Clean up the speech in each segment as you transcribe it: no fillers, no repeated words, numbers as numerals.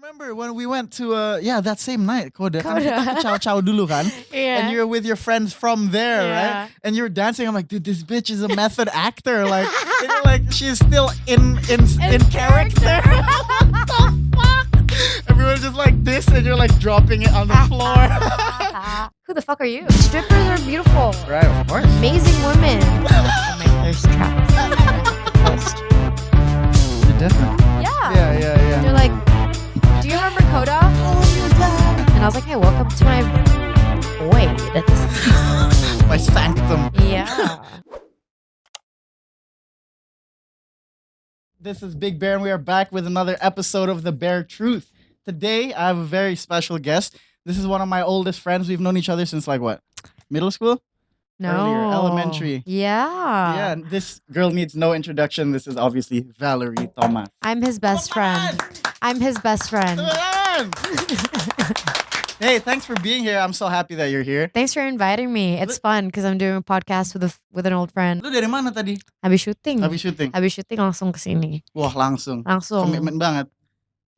remember when we went to that same night Koda. Kan Koda. kita ke Chow dulu kan. Yeah. And you're with your friends from there, Yeah. right? And you're dancing. I'm like, dude, this bitch is a method actor. Like, and you're like, she's still in character. What the fuck? Everyone's just like this, and you're like dropping it on the floor. Who the fuck are you? Strippers are beautiful. Right, of course. Amazing women. Oh my thirst traps. You're different. Yeah. Yeah. They're like, do you remember Coda? And I was like, hey, welcome to my void. My sanctum. Yeah. This is Big Bear, and we are back with another episode of The Bear Truth. Today, I have a very special guest. This is one of my oldest friends. We've known each other since like what? Middle school? No. Earlier, elementary. Yeah. Yeah, and this girl needs no introduction. This is obviously Valerie Thomas. I'm his best friend. I'm his best friend. Come on! Hey, thanks for being here. I'm so happy that you're here. Thanks for inviting me. It's fun because I'm doing a podcast with an old friend. Lu dari mana tadi? Habis syuting. Habis syuting. Habis syuting langsung kesini. Wah, langsung. Langsung. Komitmen banget.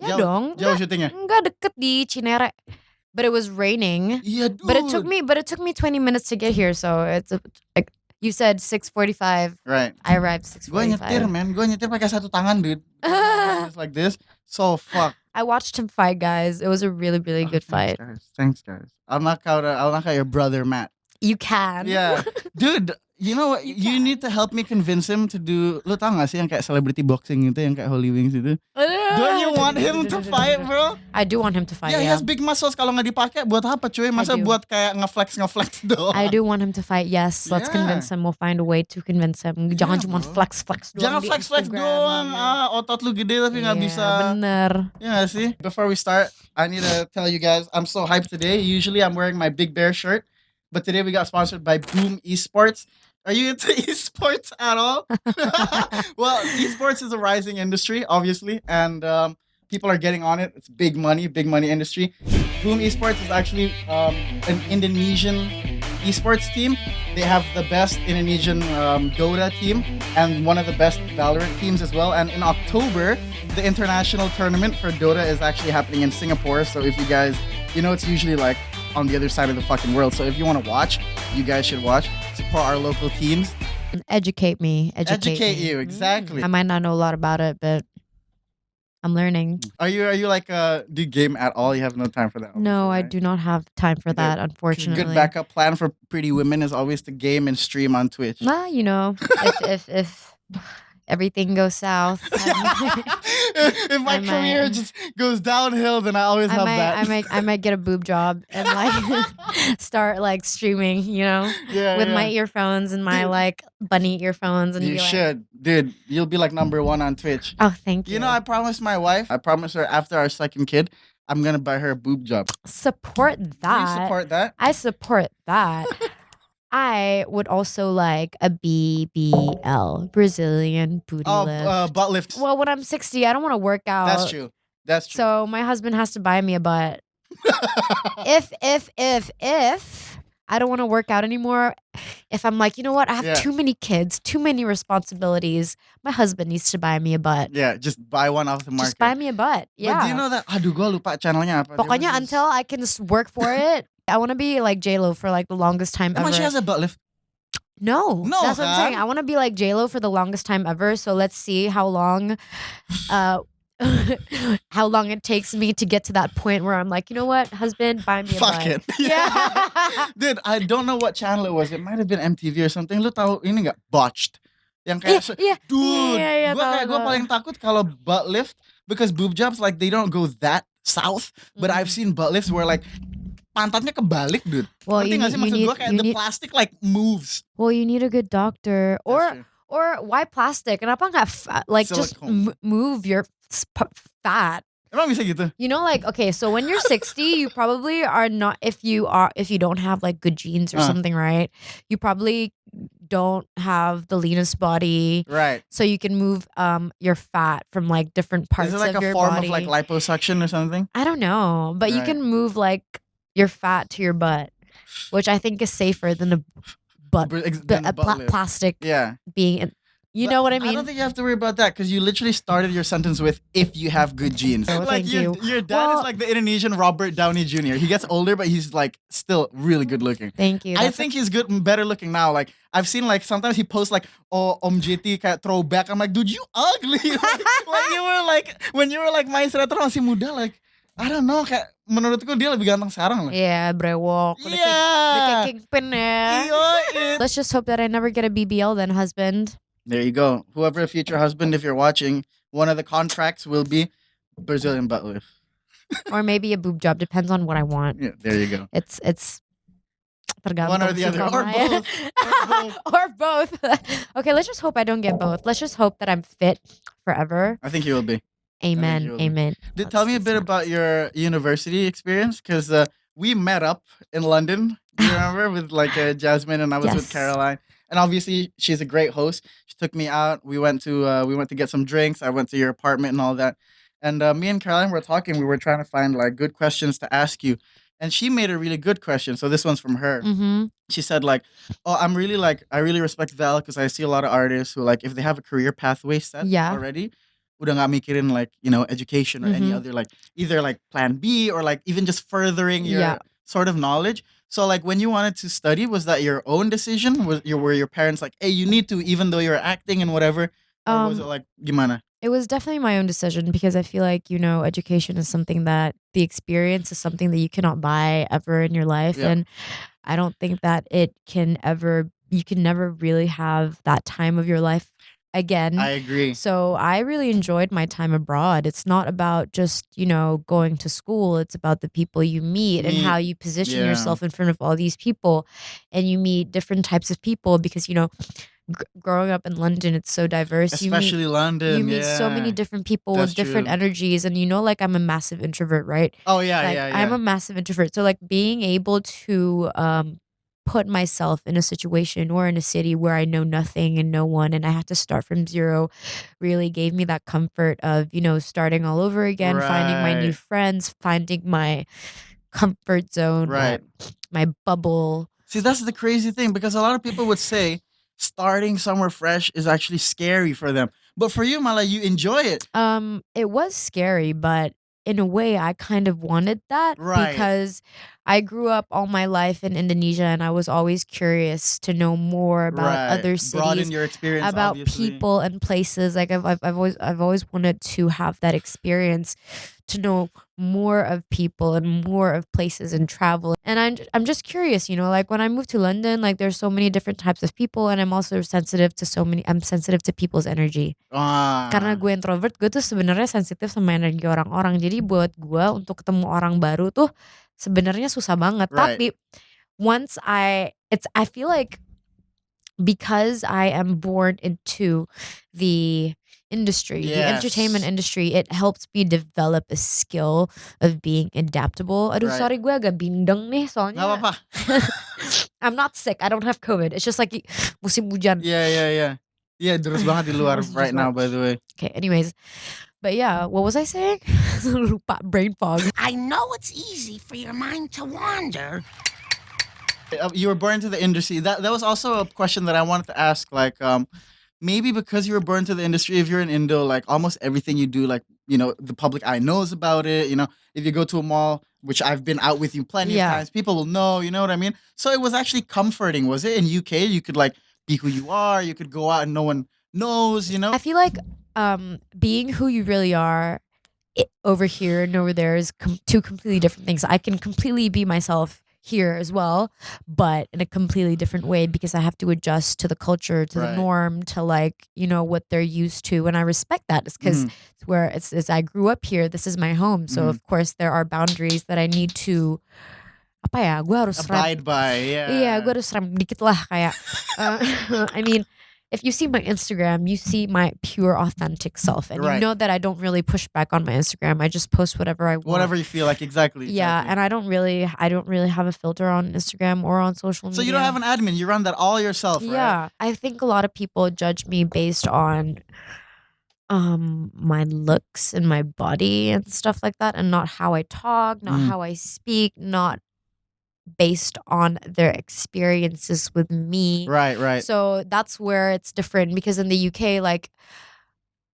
Ya dong. Jauh syutingnya? Enggak deket di Cinere. But it was raining. Iya, dude. But it took me 20 minutes to get here. So it's like you said 6:45. Right. I arrived Gue 6:45. nyetir, man. Gue nyetir pakai satu tangan, dude. Just like this. So fuck. I watched him fight, guys. It was a really, really good fight. Thanks, guys. I'll knock out your brother, Matt. You can. Yeah. Dude, you know what? You need to help me convince him to do... Lu tau gak sih yang kayak celebrity boxing itu, yang kayak Holy Wings itu? Don't you want him to fight, bro? I do want him to fight, Yeah, he yeah. has big muscles. Kalau nggak dipakai, buat apa cuy? Masa do. buat kayak ngeflex doang? I do want him to fight, yes. Let's Yeah. convince him. We'll find a way to convince him. Jangan cuma bro. flex doang. Jangan di flex Instagram. doang. Otot lu gede tapi nggak Iya, bisa. bener. Yeah, see? Before we start, I need to tell you guys, I'm so hyped today. Usually I'm wearing my Big Bear shirt, but today we got sponsored by Boom Esports. Are you into esports at all? Well, esports is a rising industry, obviously, and people are getting on it. It's big money industry. Boom Esports is actually an Indonesian esports team. They have the best Indonesian Dota team and one of the best Valorant teams as well. And in October, the international tournament for Dota is actually happening in Singapore. So if you guys, it's usually like on the other side of the fucking world. So if you want to watch, you guys should watch. Support our local teams. Educate me. Educate you, exactly. I might not know a lot about it, but I'm learning. Are you like do you game at all? You have no time for that? No, I right? do not have time for that, A unfortunately. good backup plan for pretty women is always to game and stream on Twitch. Well, if everything goes south, If my I career might- just goes downhill, then I always have that. I might get a boob job and like start like streaming, Yeah, with yeah. my earphones and my Dude. like bunny earphones, and You be like, should, dude. You'll be like number one on Twitch. oh, thank you. I promised my wife. I promised her after our second kid, I'm gonna buy her a boob job. support Do that. you support that? I support that. I would also like a BBL, Brazilian booty lift. Butt lifts. Well, when I'm 60, I don't want to work out. That's true. That's true. So my husband has to buy me a butt. if I don't want to work out anymore, if I'm like, you know what, I have Yeah. too many kids, too many responsibilities, my husband needs to buy me a butt. Yeah, just buy one off the market. Just buy me a butt. Yeah. But do you know that? Aduh, gue lupa channelnya apa. Pokoknya until I can just work for it, I want to be like J-Lo for like the longest time ever. Emang she has a butt lift? No, No, that's what I'm saying. kan? I want to be like J-Lo for the longest time ever. So let's see how long it takes me to get to that point where I'm like, you know what, husband, buy me a Fuck butt. it. Yeah. Dude, I don't know what channel it was. It might have been MTV or something. Lu tahu ini nggak? Botched. Yang kayak, Yeah. dude, Yeah, gue tahu. paling takut kalau butt lift because boob jobs like they don't go that south. But I've seen butt lifts where like pantatnya kebalik, dude. Well, Ngerti nggak sih maksud gue kayak the plastic like moves. Well, you need a good doctor, That's true. or why plastic? Kenapa nggak like just Silicone. move your fat? Emang bisa gitu? Like, okay, so when you're 60, you probably are not, if you don't have like good genes or something, right? You probably don't have the leanest body. Right. So you can move your fat from like different parts Is it like of a your form body. of like liposuction or something? I don't know, but you Right. can move like your fat to your butt, which I think is safer than a butt, Than the butt lift. plastic Yeah. being You But know what I I mean? don't think you have to worry about that because you literally started your sentence with "if you have good genes." Oh, like thank your you. your dad Well- is like the Indonesian Robert Downey Jr. He gets older, but he's like still really good looking. Thank you. I That's think he's good, better looking now. Like I've seen, like sometimes he posts like, "Oh, Om JT kayak throwback." I'm like, dude, you ugly. like, when you were like main sinetron masih muda, like I don't know, kayak menurutku dia lebih ganteng sekarang lah. Yeah, brewok. Udah kayak kingpin ya. Let's just hope that I never get a BBL then, husband. There you go. Whoever future husband, if you're watching, one of the contracts will be Brazilian butt lift. Or maybe a boob job. Depends on what I want. Yeah, there you go. It's One or the other, or both. Or both. Okay, let's just hope I don't get both. Let's just hope that I'm fit forever. I think you will be. Amen. Amen. Tell me a bit about your university experience, because we met up in London. Do you remember with like Jasmine, and I was with Yes. Caroline, and obviously she's a great host. She took me out. We went to get some drinks. I went to your apartment and all that. And me and Caroline were talking. We were trying to find like good questions to ask you, and she made a really good question. So this one's from her. Mm-hmm. She said like, "Oh, I really respect Val because I see a lot of artists who like if they have a career pathway set Yeah. already, udah nggak mikirin like education or any Mhm. other like either like plan B or like even just furthering your Yeah. sort of knowledge." So like when you wanted to study, was that your own decision? Were your parents like, "Hey, you need to," even though you're acting and whatever, or was it like gimana? It was definitely my own decision because I feel like, education is something that the experience is something that you cannot buy ever in your life. Yeah. And I don't think that you can never really have that time of your life again. I agree. So I really enjoyed my time abroad. It's not about just, going to school. It's about the people you meet and how you position Yeah. yourself in front of all these people. And you meet different types of people because, growing up in London, it's so diverse. Especially London. You meet so many yeah. different people That's with different true. energies. And like I'm a massive introvert, right? Oh yeah, Like, yeah. I'm a massive introvert. So like being able to put myself in a situation or in a city where I know nothing and no one and I have to start from zero really gave me that comfort of, starting all over again, finding my new Right. friends, finding my comfort zone, Right. my bubble. See, that's the crazy thing because a lot of people would say starting somewhere fresh is actually scary for them. But for you, Mala, you enjoy it. It was scary, but in a way I kind of wanted that Right. because I grew up all my life in Indonesia and I was always curious to know more about Right. other Broaden cities, your experience, about obviously. people and places. Like I've always wanted to have that experience, to know more of people and more of places and travel. And I'm just curious, like when I moved to London, like there's so many different types of people and I'm also sensitive to I'm sensitive to people's energy. Karena gue introvert, gue tuh sebenarnya sensitif sama energi orang-orang. Jadi buat gue untuk ketemu orang baru tuh sebenarnya susah banget. Right. Tapi once I feel like because I am born into the industry, the entertainment Yes. industry, it helps me develop a skill of being adaptable. Aduh, Right. sorry gue agak bindeng nih Nggak soalnya. apa-apa. I'm not sick. I don't have COVID. It's just like musim hujan. Yeah. Yeah, deras banget di luar It's just right now, by the way. Okay, anyways. But yeah, what was I saying? Lupa, brain fog. I know it's easy for your mind to wander. You were born into the industry. That was also a question that I wanted to ask. Like, maybe because you were born into the industry, if you're in Indo, like almost everything you do, like the public eye knows about it. If you go to a mall, which I've been out with you plenty of times, people will know. You know what I mean? So it was actually comforting. Was it in UK? You could like be who you are. You could go out and no one knows. I feel like being who you really are over here and over there is two completely different things. I can completely be myself here as well, but in a completely different way because I have to adjust to the culture, to the Right. norm, to like, what they're used to. And I respect that. It's because it's where it's I grew up here. This is my home. So of course there are boundaries that I need to apa ya, gue harus abide by. Yeah. Iya, gue harus rem dikit lah kayak I mean, if you see my Instagram, you see my pure authentic self. And Right. you know that I don't really push back on my Instagram. I just post whatever I want. Whatever you feel like, exactly. Yeah, and I don't really have a filter on Instagram or on social media. So you don't have an admin. You run that all yourself, right? Yeah. I think a lot of people judge me based on my looks and my body and stuff like that, and not how I talk, not how I speak, not based on their experiences with me. Right. So that's where it's different, because in the UK, like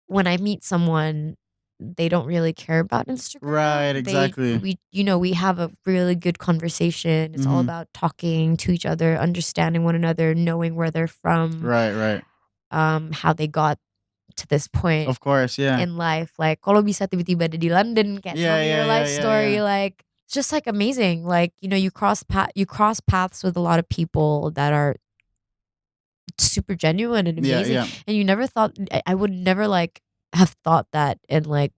when I meet someone, they don't really care about Instagram. Right, exactly. We have a really good conversation. It's all Mhm. about talking to each other, understanding one another, knowing where they're from, Right. how they got to this point Of course, yeah. in life. Like, kalau bisa tiba-tiba ada di London, kayak tell me your life story. Yeah. Like, it's just like amazing. Like, you cross paths with a lot of people that are super genuine and amazing. Yeah. And you never thought, I would never like have thought that in like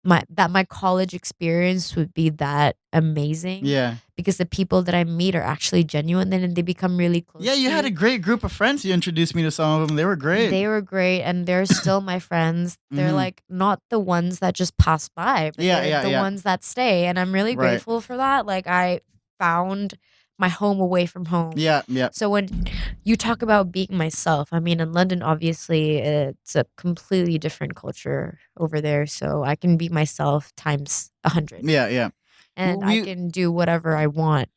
my college experience would be that amazing. Yeah. Because the people that I meet are actually genuine, and they become really close. Yeah, you to had a great group of friends. You introduced me to some of them. They were great. They were great, and they're still my friends. They're Mhm. like not the ones that just pass by, but Yeah, they're yeah, the yeah. ones that stay. And I'm really Right. grateful for that. Like, I found my home away from home. Yeah. So when you talk about being myself, I mean, in London, obviously, it's a completely different culture over there. So I can be myself times 100. Yeah. And We- I can do whatever I want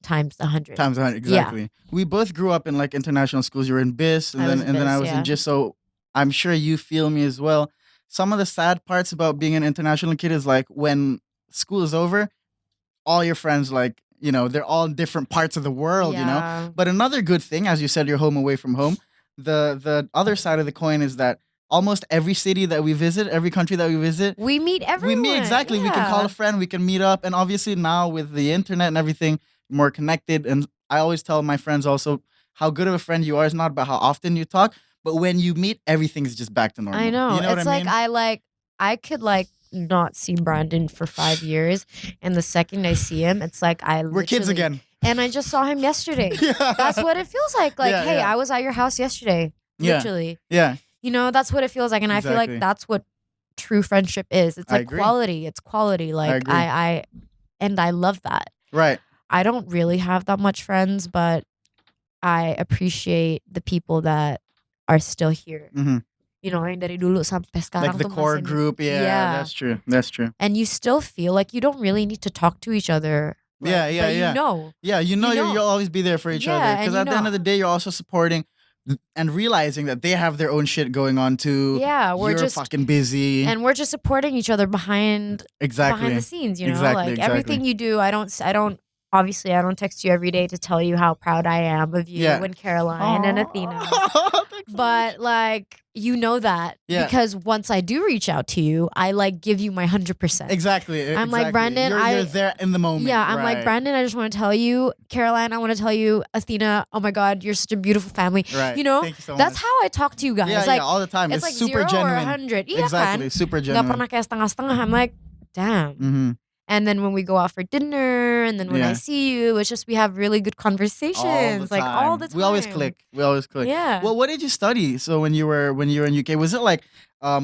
times 100. Times 100, exactly. We both grew up in like international schools. You were in BIS, and I then was in I BIS, was in yeah. GIS. So I'm sure you feel me as well. Some of the sad parts about being an international kid is like when school is over, all your friends they're all in different parts of the world, Yeah. But another good thing, as you said, you're home away from home. The other side of the coin is that almost every city that we visit, every country that we visit, We meet everyone. we meet exactly. We can call Yeah. a friend, we can meet up, and obviously now with the internet and everything, more connected. And I always tell my friends also how good of a friend you are is not about how often you talk, but when you meet, everything's just back to normal. I know. You know It's what I like mean? I could like not see Brandon for 5 years, and the second I see him, it's like We're kids literally- again. And I just saw him yesterday. Yeah. That's what it feels like. Like, Yeah, hey, yeah. I was at your house yesterday. Yeah. Literally. Yeah. That's what it feels like. And I feel Exactly. like that's what true friendship is. It's I like agree. quality. It's quality. Like agree. I love that. Right. I don't really have that much friends, but I appreciate the people that are still here. Mhm. Yang dari dulu sampai sekarang Like the tuh core masih- group. Yeah, that's true. That's true. And you still feel like you don't really need to talk to each other. Like, Yeah, but yeah. Yeah, You know you'll always be there for each other. Yeah, Because and at the end of the day, you're also supporting and realizing that they have their own shit going on too. Yeah, we're You're just fucking busy. and we're just supporting each other behind Exactly. the scenes, Exactly, like everything you do. I don't obviously I don't text you every day to tell you how proud I am of you Yeah. and Caroline and Athena. Thanks so But like that Yeah. because once I do reach out to you, I like give you my 100%. Exactly. I'm like, Brandon, you're there in the moment. Yeah, I'm like, right. Brandon, I just want to tell you, Caroline, I want to tell you, Athena, oh my God, you're such a beautiful family. Right. You know, Thank you so that's much. how I talk to you guys. Yeah, like, all the time. It's like super 0 genuine. or 100. Iya Exactly. kan? Super Gak genuine. pernah kayak setengah-setengah. I'm like, damn. Mm-hmm. And then when we go out for dinner, and then when I Yeah. see you, it's just we have really good conversations, like all the time. We always click. Yeah. Well, what did you study? So when you were in UK, was it like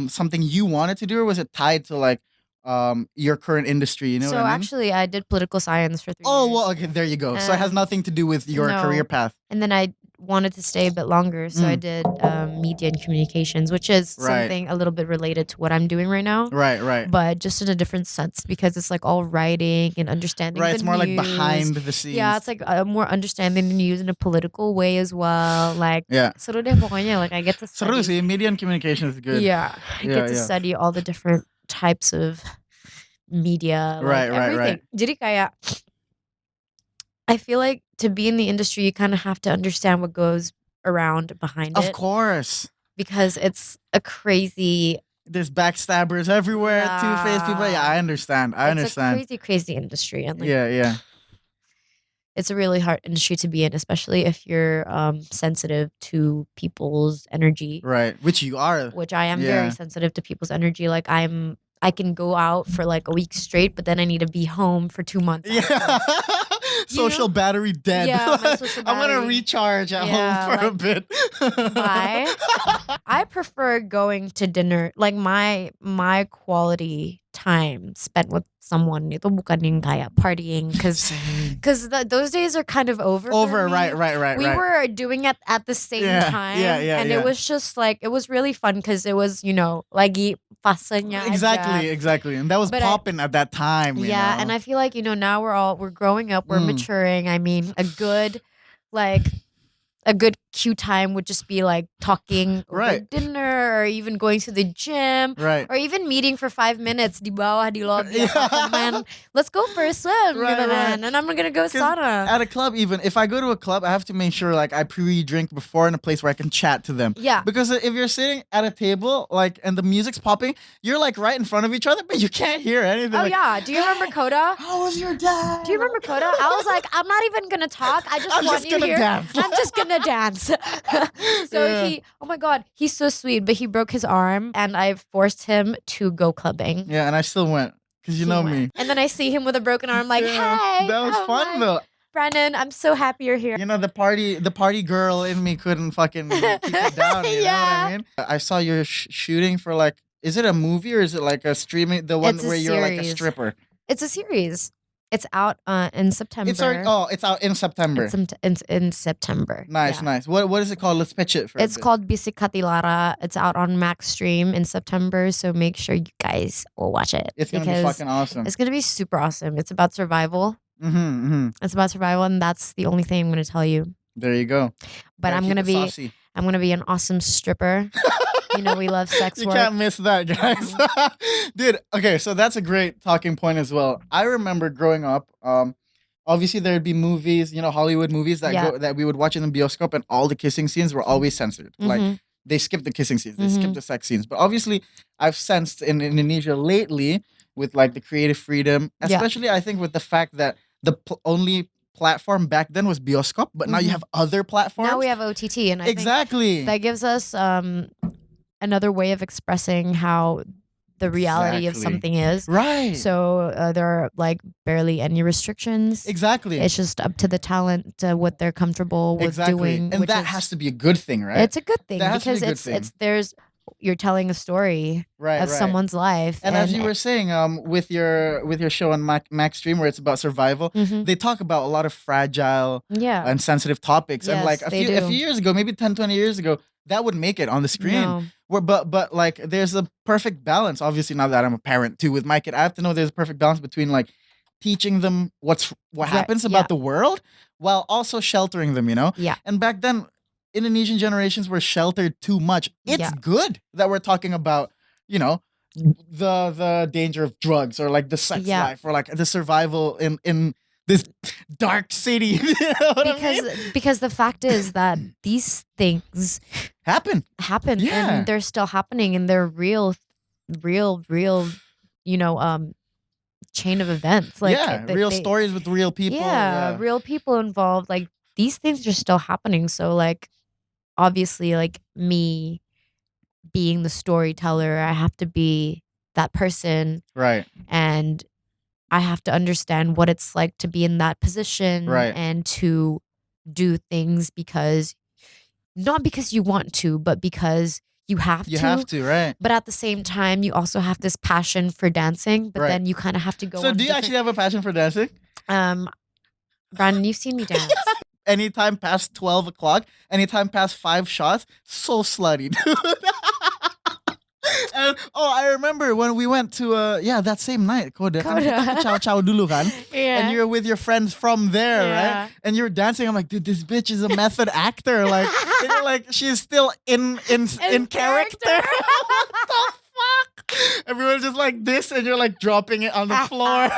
something you wanted to do, or was it tied to like your current industry? You know so what I mean? actually, I did political science for 3 Oh years. well, okay, there you go. So it has nothing to do with your no. career path. And then I wanted to stay a bit longer, so I did media and communications, which is Right. something a little bit related to what I'm doing right now. Right. But just in a different sense, because it's like all writing and understanding. Right. the It's more like news. behind the scenes. Yeah, it's like more understanding the news in a political way as well. Like, Yeah. seru deh pokoknya. Like, I get to study. Seru sih, media and communication is good. Yeah, I Yeah, get to yeah. study all the different types of media, like Right. everything. Jadi kayak, I feel like to be in the industry, you kind of have to understand what goes around behind Of it, course. because it's a crazy, There's backstabbers everywhere, two-faced people. Yeah, I understand. it's a crazy industry, and like Yeah. it's a really hard industry to be in, especially if you're sensitive to people's energy. Right. Which you are. Which I am Yeah. very sensitive to people's energy. Like I can go out for like a week straight, but then I need to be home for 2 months. Yeah. after. Social battery dead. Yeah, my social I'm gonna battery. recharge at Yeah, home for a like, bit. I prefer going to dinner. Like my quality time spent with someone itu bukan yang kayak partying, because those days are kind of over. for Over, me. right. We were doing it at the same Yeah, time. yeah, And yeah. it was just like, it was really fun because it was, lagi fasenya aja. Exactly. And that was But popping at that time. You Yeah, know? and I feel like, now we're growing up, we're maturing. I mean, a good cue time would just be like talking over Right. dinner or even going to the gym Right. or even meeting for 5 minutes di bawah di lobby Yeah. apartemen. Let's go for a swim, Right, gitu right. kan. And I'm gonna go 'Cause sauna. At a club, even if I go to a club, I have to make sure like I pre-drink before in a place where I can chat to them. Yeah. Because if you're sitting at a table like and the music's popping, you're like right in front of each other, but you can't hear anything. Oh like, yeah, do you remember Coda? How was your dad? Do you remember Coda? I was like, I'm not even gonna talk. I just I'm want just you gonna here. dance. I'm just gonna dance. So Yeah. oh my god, he's so sweet, but he broke his arm and I forced him to go clubbing. Yeah, and I still went because you He know went. me. And then I see him with a broken arm, like, Yeah, hey. that was I'm fun like, though. Brandon, I'm so happy you're here. You know, the party girl in me couldn't fucking keep it down. You know what Yeah. I mean? I saw you're shooting for like, is it a movie or is it like a streaming? The one It's a where you're like a series. stripper. It's a series. It's out in September. It's out in September. It's in September. Nice, Yeah. nice. What is it called? Let's pitch it for a It's bit. called Bisik Hati Lara. It's out on Maxstream in September, so make sure you guys will watch it. It's gonna be because fucking awesome. It's gonna be super awesome. It's about survival. It's about survival, and that's the only thing I'm gonna tell you. There you go. But Gotta I'm keep gonna it be saucy. I'm gonna be an awesome stripper. We love sex You work. can't miss that, guys. Dude, okay, so that's a great talking point as well. I remember growing up, obviously there'd be movies, Hollywood movies that we would watch in the bioscope, and all the kissing scenes were always censored. Like they skipped the kissing scenes, they skipped the sex scenes. But obviously, I've sensed in Indonesia lately with like the creative freedom, especially I think with the fact that the only platform back then was bioscope, but now you have other platforms. Now we have OTT, and I exactly think that gives us another way of expressing how the reality of Exactly. something is. right. So there are like barely any restrictions. exactly. It's just up to the talent what they're comfortable with doing, and which that is, has to be a good thing, right? it's a good thing That has to be a because good thing. there's you're telling a story right, of right. someone's life, And as you were saying, with your show on Maxstream, where it's about survival, Mhm. they talk about a lot of fragile yeah, and sensitive topics. And Yes, like a they few do. years ago, maybe 10, 20 years ago, that would make it on the screen. No. But like there's a perfect balance. Obviously, now that I'm a parent too with my kid, I have to know there's a perfect balance between like teaching them what Right, happens yeah. about the world while also sheltering them. Yeah. And back then, Indonesian generations were sheltered too much. It's Yeah. good that we're talking about, the danger of drugs or like the sex Yeah. life or like the survival in this dark city. You know what I mean? Because the fact is that these things Happen. happen Yeah. and they're still happening and they're real chain of events. Like yeah, they- real they- stories with real people. Yeah, real people involved. Like these things are still happening. So like obviously like me being the storyteller, I have to be that person Right. and I have to understand what it's like to be in that position Right. and to do things not because you want to, but because you have You to. have to, right? But at the same time, you also have this passion for dancing, but Right. then you kind of have to go So on do you actually have a passion for dancing? Brandon, you've seen me dance. Anytime past 12 o'clock, anytime past 5 shots, so slutty, dude. And, I remember when we went to that same night, Koda. Kan kita ke Chow dulu kan? Yeah. And you're with your friends from there, Yeah. right? And you're dancing. I'm like, dude, this bitch is a method actor. Like, and you're like, she's still in character. What the fuck? Everyone's just like this, and you're like dropping it on the floor.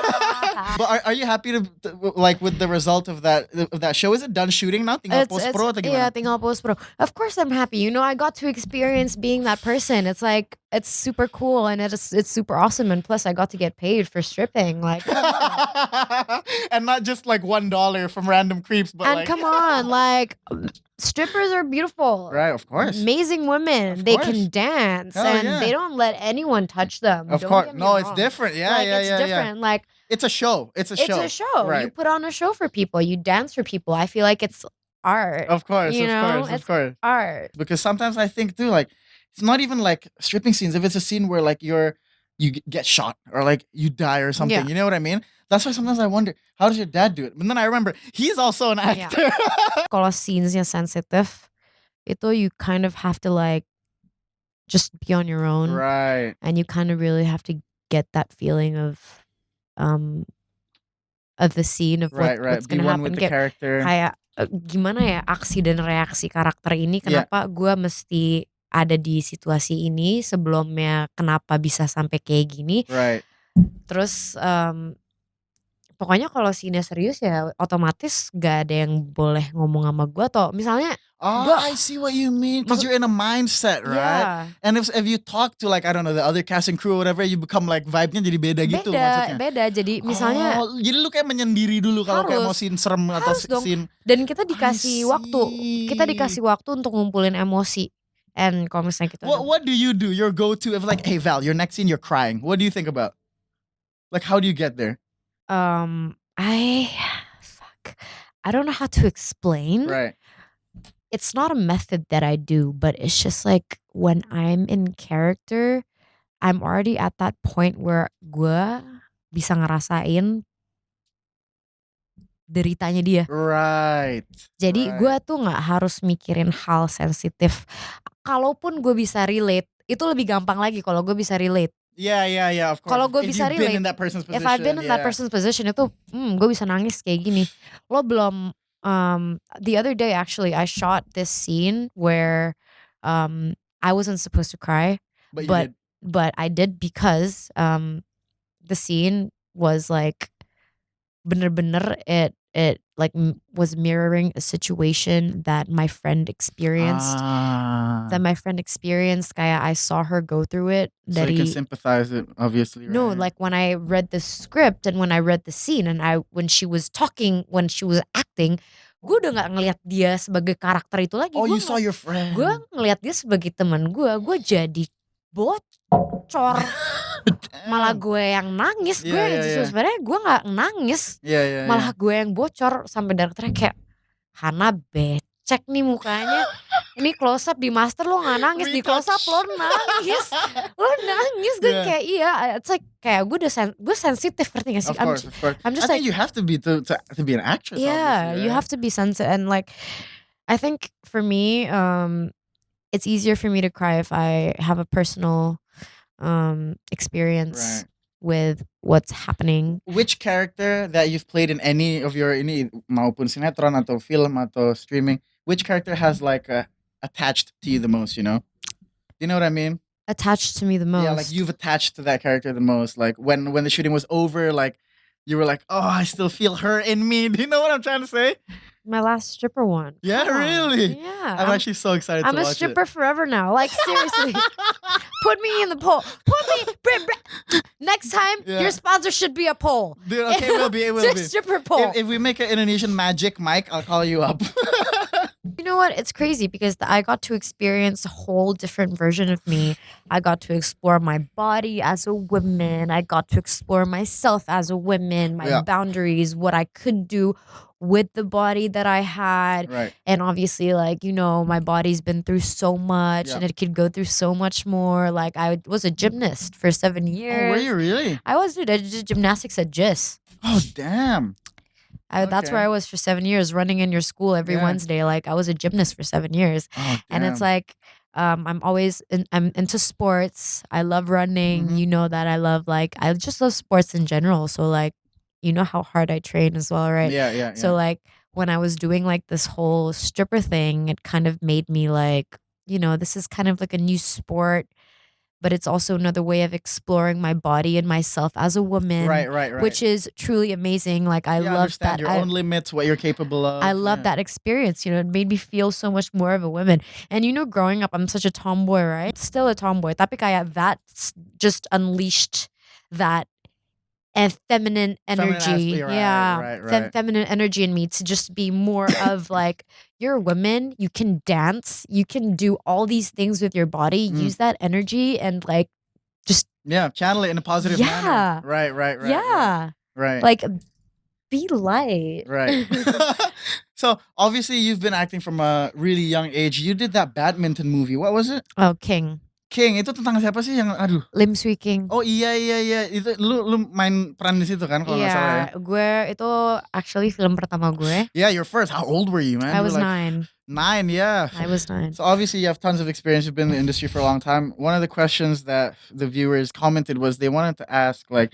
But are you happy to like with the result of that show? Is it done shooting now? Tinggal post pro atau yeah, gimana? tinggal post pro. Of course, I'm happy. I got to experience being that person. It's like it's super cool and it's super awesome. And plus, I got to get paid for stripping. Like, And not just like $1 from random creeps, but and like come on, like strippers are beautiful. right, of course. Amazing women. Of They course. can dance Hell and yeah. they don't let anyone touch them. Of Don't course. get me No, it's wrong. different. Yeah, Like, yeah, it's yeah, yeah. different. Like It's a show. It's a it's show. a show. Right. You put on a show for people. You dance for people. I feel like it's art. Of course, You of know, course, of it's course. art. Because sometimes I think too, like it's not even like stripping scenes. If it's a scene where like you get shot or like you die or something, Yeah. you know what I mean? That's why sometimes I wonder, how does your dad do it? But then I remember he's also an Yeah. actor. Kalau scenes-nya sensitive, itu you kind of have to like just be on your own. Right. And you kind of really have to get that feeling of the scene of Right. what's Be gonna one happen. with the character. Kayak gimana ya aksi dan reaksi karakter ini, kenapa gue mesti ada di situasi ini sebelumnya, kenapa bisa sampai kayak gini. Right. Terus pokoknya kalau scene-nya serius ya otomatis gak ada yang boleh ngomong sama gue, atau misalnya I see what you mean, because you're in a mindset, right? Yeah. And if you talk to like, I don't know, the other cast and crew or whatever, you become like vibe-nya jadi beda gitu maksudnya. Beda. Jadi misalnya jadi lu kayak menyendiri dulu kalau kayak mau scene serem atau harus dong. scene. Dan kita dikasih waktu. Kita dikasih waktu untuk ngumpulin emosi. And kalau misalnya kita What do you do? Your go-to if like, hey Val, your next scene you're crying. What do you think about? Like, how do you get there? I don't know how to explain. Right. It's not a method that I do, but it's just like when I'm in character, I'm already at that point where gue bisa ngerasain deritanya dia. Right. Jadi gue tuh gak harus mikirin hal sensitif. Kalaupun gue bisa relate, itu lebih gampang lagi kalau gue bisa relate. Yeah, of course. Kalau gue bisa relate, in that person's position, if I've been in that person's position, itu gue bisa nangis kayak gini. Lo belum the other day actually I shot this scene where I wasn't supposed to cry, but I did because the scene was like bener-bener it like was mirroring a situation that my friend experienced. Kayak I saw her go through it. So you can sympathize it, obviously, right? No, like when I read the script and when I read the scene and when she was talking, when she was acting, gue udah gak ngelihat dia sebagai karakter itu lagi. You saw your friend. Gue ngelihat dia sebagai teman gue jadi bocor. Malah gue yang nangis. Sebenarnya gue gak nangis. Malah gue yang bocor sampai direkturnya kayak, Hana becek nih mukanya. Ini close up di master lo gak nangis, di close up lo nangis. Gue kayak it's like kayak gue sensitif, ngerti gak sih? Of course. I'm just I think you have to be to be an actress. Yeah, right? You have to be sensitive, and like I think for me, it's easier for me to cry if I have a personal experience with what's happening. Which character that you've played in any of your maupun sinetron atau film atau streaming, which character has like attached to you the most, you know? Do you know what I mean? Attached to me the most. Yeah, like you've attached to that character the most. Like when the shooting was over, like you were like, oh, I still feel her in me. Do you know what I'm trying to say? My last stripper one. Yeah, really? Yeah. I'm actually so excited to watch it. I'm a stripper forever now. Like, seriously. Put me in the poll. Next time, your sponsor should be a poll. Dude, okay, it will be. Stripper poll. If we make an Indonesian magic mic, I'll call you up. You know what? It's crazy because I got to experience a whole different version of me. I got to explore my body as a woman. I got to explore myself as a woman, my boundaries, what I could do with the body that I had. Right. And obviously, like, you know, my body's been through so much and it could go through so much more. Like, I was a gymnast for 7 years. Oh, were you really? I did gymnastics at GIS. Oh, damn. That's where I was for 7 years, running in your school every Wednesday. Like, I was a gymnast for 7 years. Oh, and it's like, I'm into sports. I love running. Mm-hmm. You know that I just love sports in general. So like, you know how hard I train as well, right? Yeah. So like when I was doing like this whole stripper thing, it kind of made me like, you know, this is kind of like a new sport, but it's also another way of exploring my body and myself as a woman. Right. Which is truly amazing. Like I love that. Your own limits, what you're capable of. I love that experience. You know, it made me feel so much more of a woman. And you know, growing up, I'm such a tomboy, right? Still a tomboy. Tapi kayak that just unleashed that feminine energy. Right. Feminine energy in me to just be more of like, you're a woman, you can dance, you can do all these things with your body, use that energy and like just channel it in a positive manner. Right. Yeah. Right. Like be light. Right. So obviously you've been acting from a really young age. You did that badminton movie. What was it? Oh, King. King itu tentang siapa sih yang aduh. Lim Swee King. Oh iya itu lu main peran di situ kan kalau nggak salah ya. Iya, gue itu actually film pertama gue. Yeah, you're first. How old were you, man? I You was were 9. 9, yeah. I was 9. So obviously you have tons of experience. You've been in the industry for a long time. One of the questions that the viewers commented was they wanted to ask like,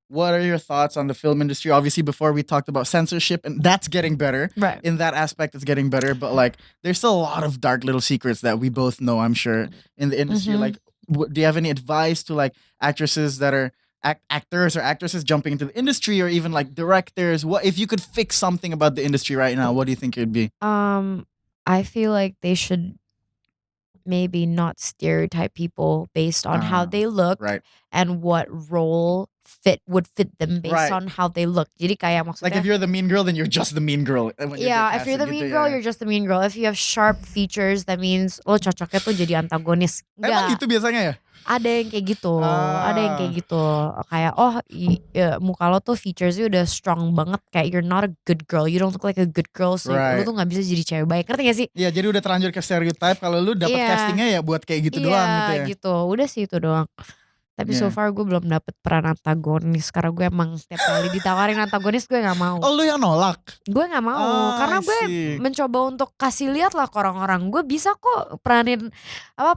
what are your thoughts on the film industry? Obviously, before we talked about censorship, and that's getting better. Right. In that aspect, it's getting better. But like, there's still a lot of dark little secrets that we both know, I'm sure, in the industry. Mhm. Like, do you have any advice to like actresses that are actors or actresses jumping into the industry, or even like directors? What if you could fix something about the industry right now? What do you think it would be? I feel like they should maybe not stereotype people based on how they look Right. and what role would fit them based Right. on how they look. Jadi kayak Like maksudnya, if you're the mean girl, then you're just the mean girl. When you yeah, get if you're the casted mean gitu, girl, ya. you're just the mean girl. If you have sharp features, that means lo cocoknya tuh jadi antagonis. Emang Enggak. gitu biasanya ya? Ada yang kayak gitu, ada yang kayak gitu. Kayak muka lo tuh featuresnya udah strong banget. Kayak you're not a good girl, you don't look like a good girl, so Right. lo tuh nggak bisa jadi cewek baik. Ngerti gak sih? Iya, jadi udah terlanjur ke stereotype kalau lu dapat Iya. castingnya ya buat kayak gitu doang gitu ya. gitu. Udah sih itu doang. Tapi so Iya. far gue belum dapet peran antagonis. Karena gue emang setiap kali ditawarin antagonis gue gak mau. Oh, lu yang nolak? Gue gak mau. Karena I gue see. mencoba untuk kasih lihat lah ke orang-orang. Gue bisa kok peranin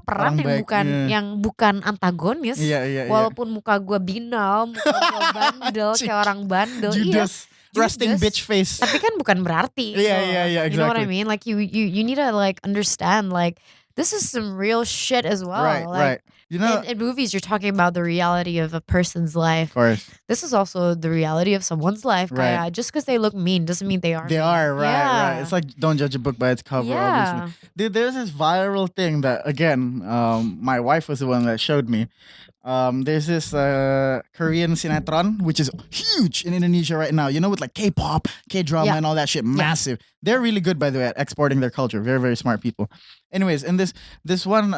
peran Orang baik, iya. yang bukan antagonis. Iya. Walaupun muka gue binal, muka gue bandel kayak orang bandel. Judas. Resting Judas. bitch face. Tapi kan bukan berarti. Iya, You know what I exactly. mean? Like you need to like understand like this is some real shit as well. Right. You know, In movies, you're talking about the reality of a person's life. of course. This is also the reality of someone's life. Right. Kaya, just because they look mean doesn't mean they are. They mean. are, right. Yeah. It's like don't judge a book by its cover, obviously. Yeah. Dude, there's this viral thing that, again, my wife was the one that showed me. There's this Korean sinetron, which is huge in Indonesia right now. You know, with like K-pop, K-drama, Yeah. and all that shit. Massive. They're really good, by the way, at exporting their culture. Very, very smart people. Anyways, in this one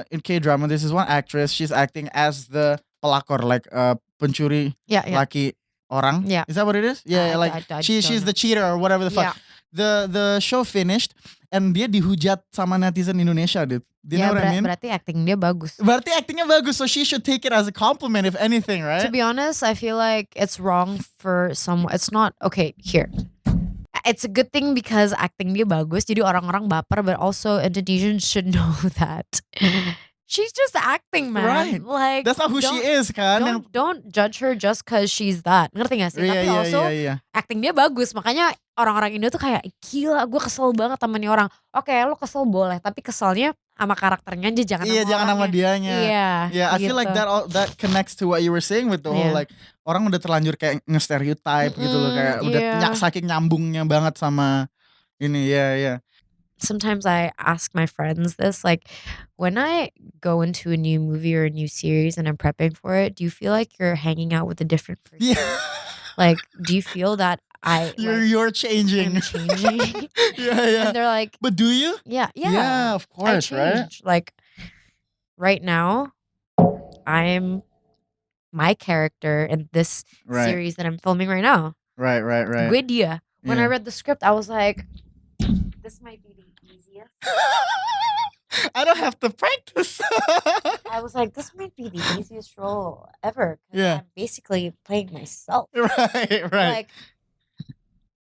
in K-drama, this is one actress. She's acting as the pelakor, like pencuri Yeah. laki orang. Yeah. Is that what it is? Yeah, like I she's don't know. the cheater or whatever the fuck. The show finished and dia dihujat sama netizen Indonesia, dude. Do you know what I mean? Berarti acting dia bagus. Berarti actingnya bagus, so she should take it as a compliment, if anything, right? To be honest, I feel like it's wrong for someone. It's not okay. Here, it's a good thing because acting dia bagus. Jadi orang-orang baper, but also Indonesians should know that she's just acting, man. Right. Like That's not who she is, kan? Don't judge her just cause she's that. Ngerti gak sih? Tapi also yeah. acting dia bagus. Makanya orang-orang Indo tuh kayak gila, gue kesel banget sama nih orang. Oke, lo kesel boleh, tapi keselnya sama karakternya aja, jangan Iya, jangan sama dianya. Iya. Yeah, I feel like that connects to what you were saying with the whole like orang udah terlanjur kayak nge-stereotype gitu loh, kayak udah saking nyambungnya banget sama ini. Yeah. Sometimes I ask my friends this, like when I go into a new movie or a new series and I'm prepping for it, do you feel like you're hanging out with a different person? Yeah. Like, do you feel that you're changing? I'm changing? Yeah. And they're like, but do you? Yeah, of course, I right? change. Like right now, I'm my character in this series that I'm filming right now. Right. Gue dia. When I read the script, I was like, this might be the easiest. I don't have to practice. I was like, this might be the easiest role ever. 'Cause Yeah. I'm basically playing myself. Right. Like,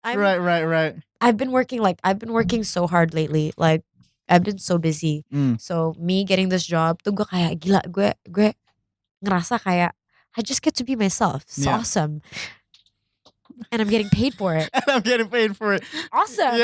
Right. I've been working so hard lately. Like, I've been so busy. So me getting this job tuh gue kayak gila, gue ngerasa kayak I just get to be myself. It's awesome. And I'm getting paid for it. Yeah. Awesome.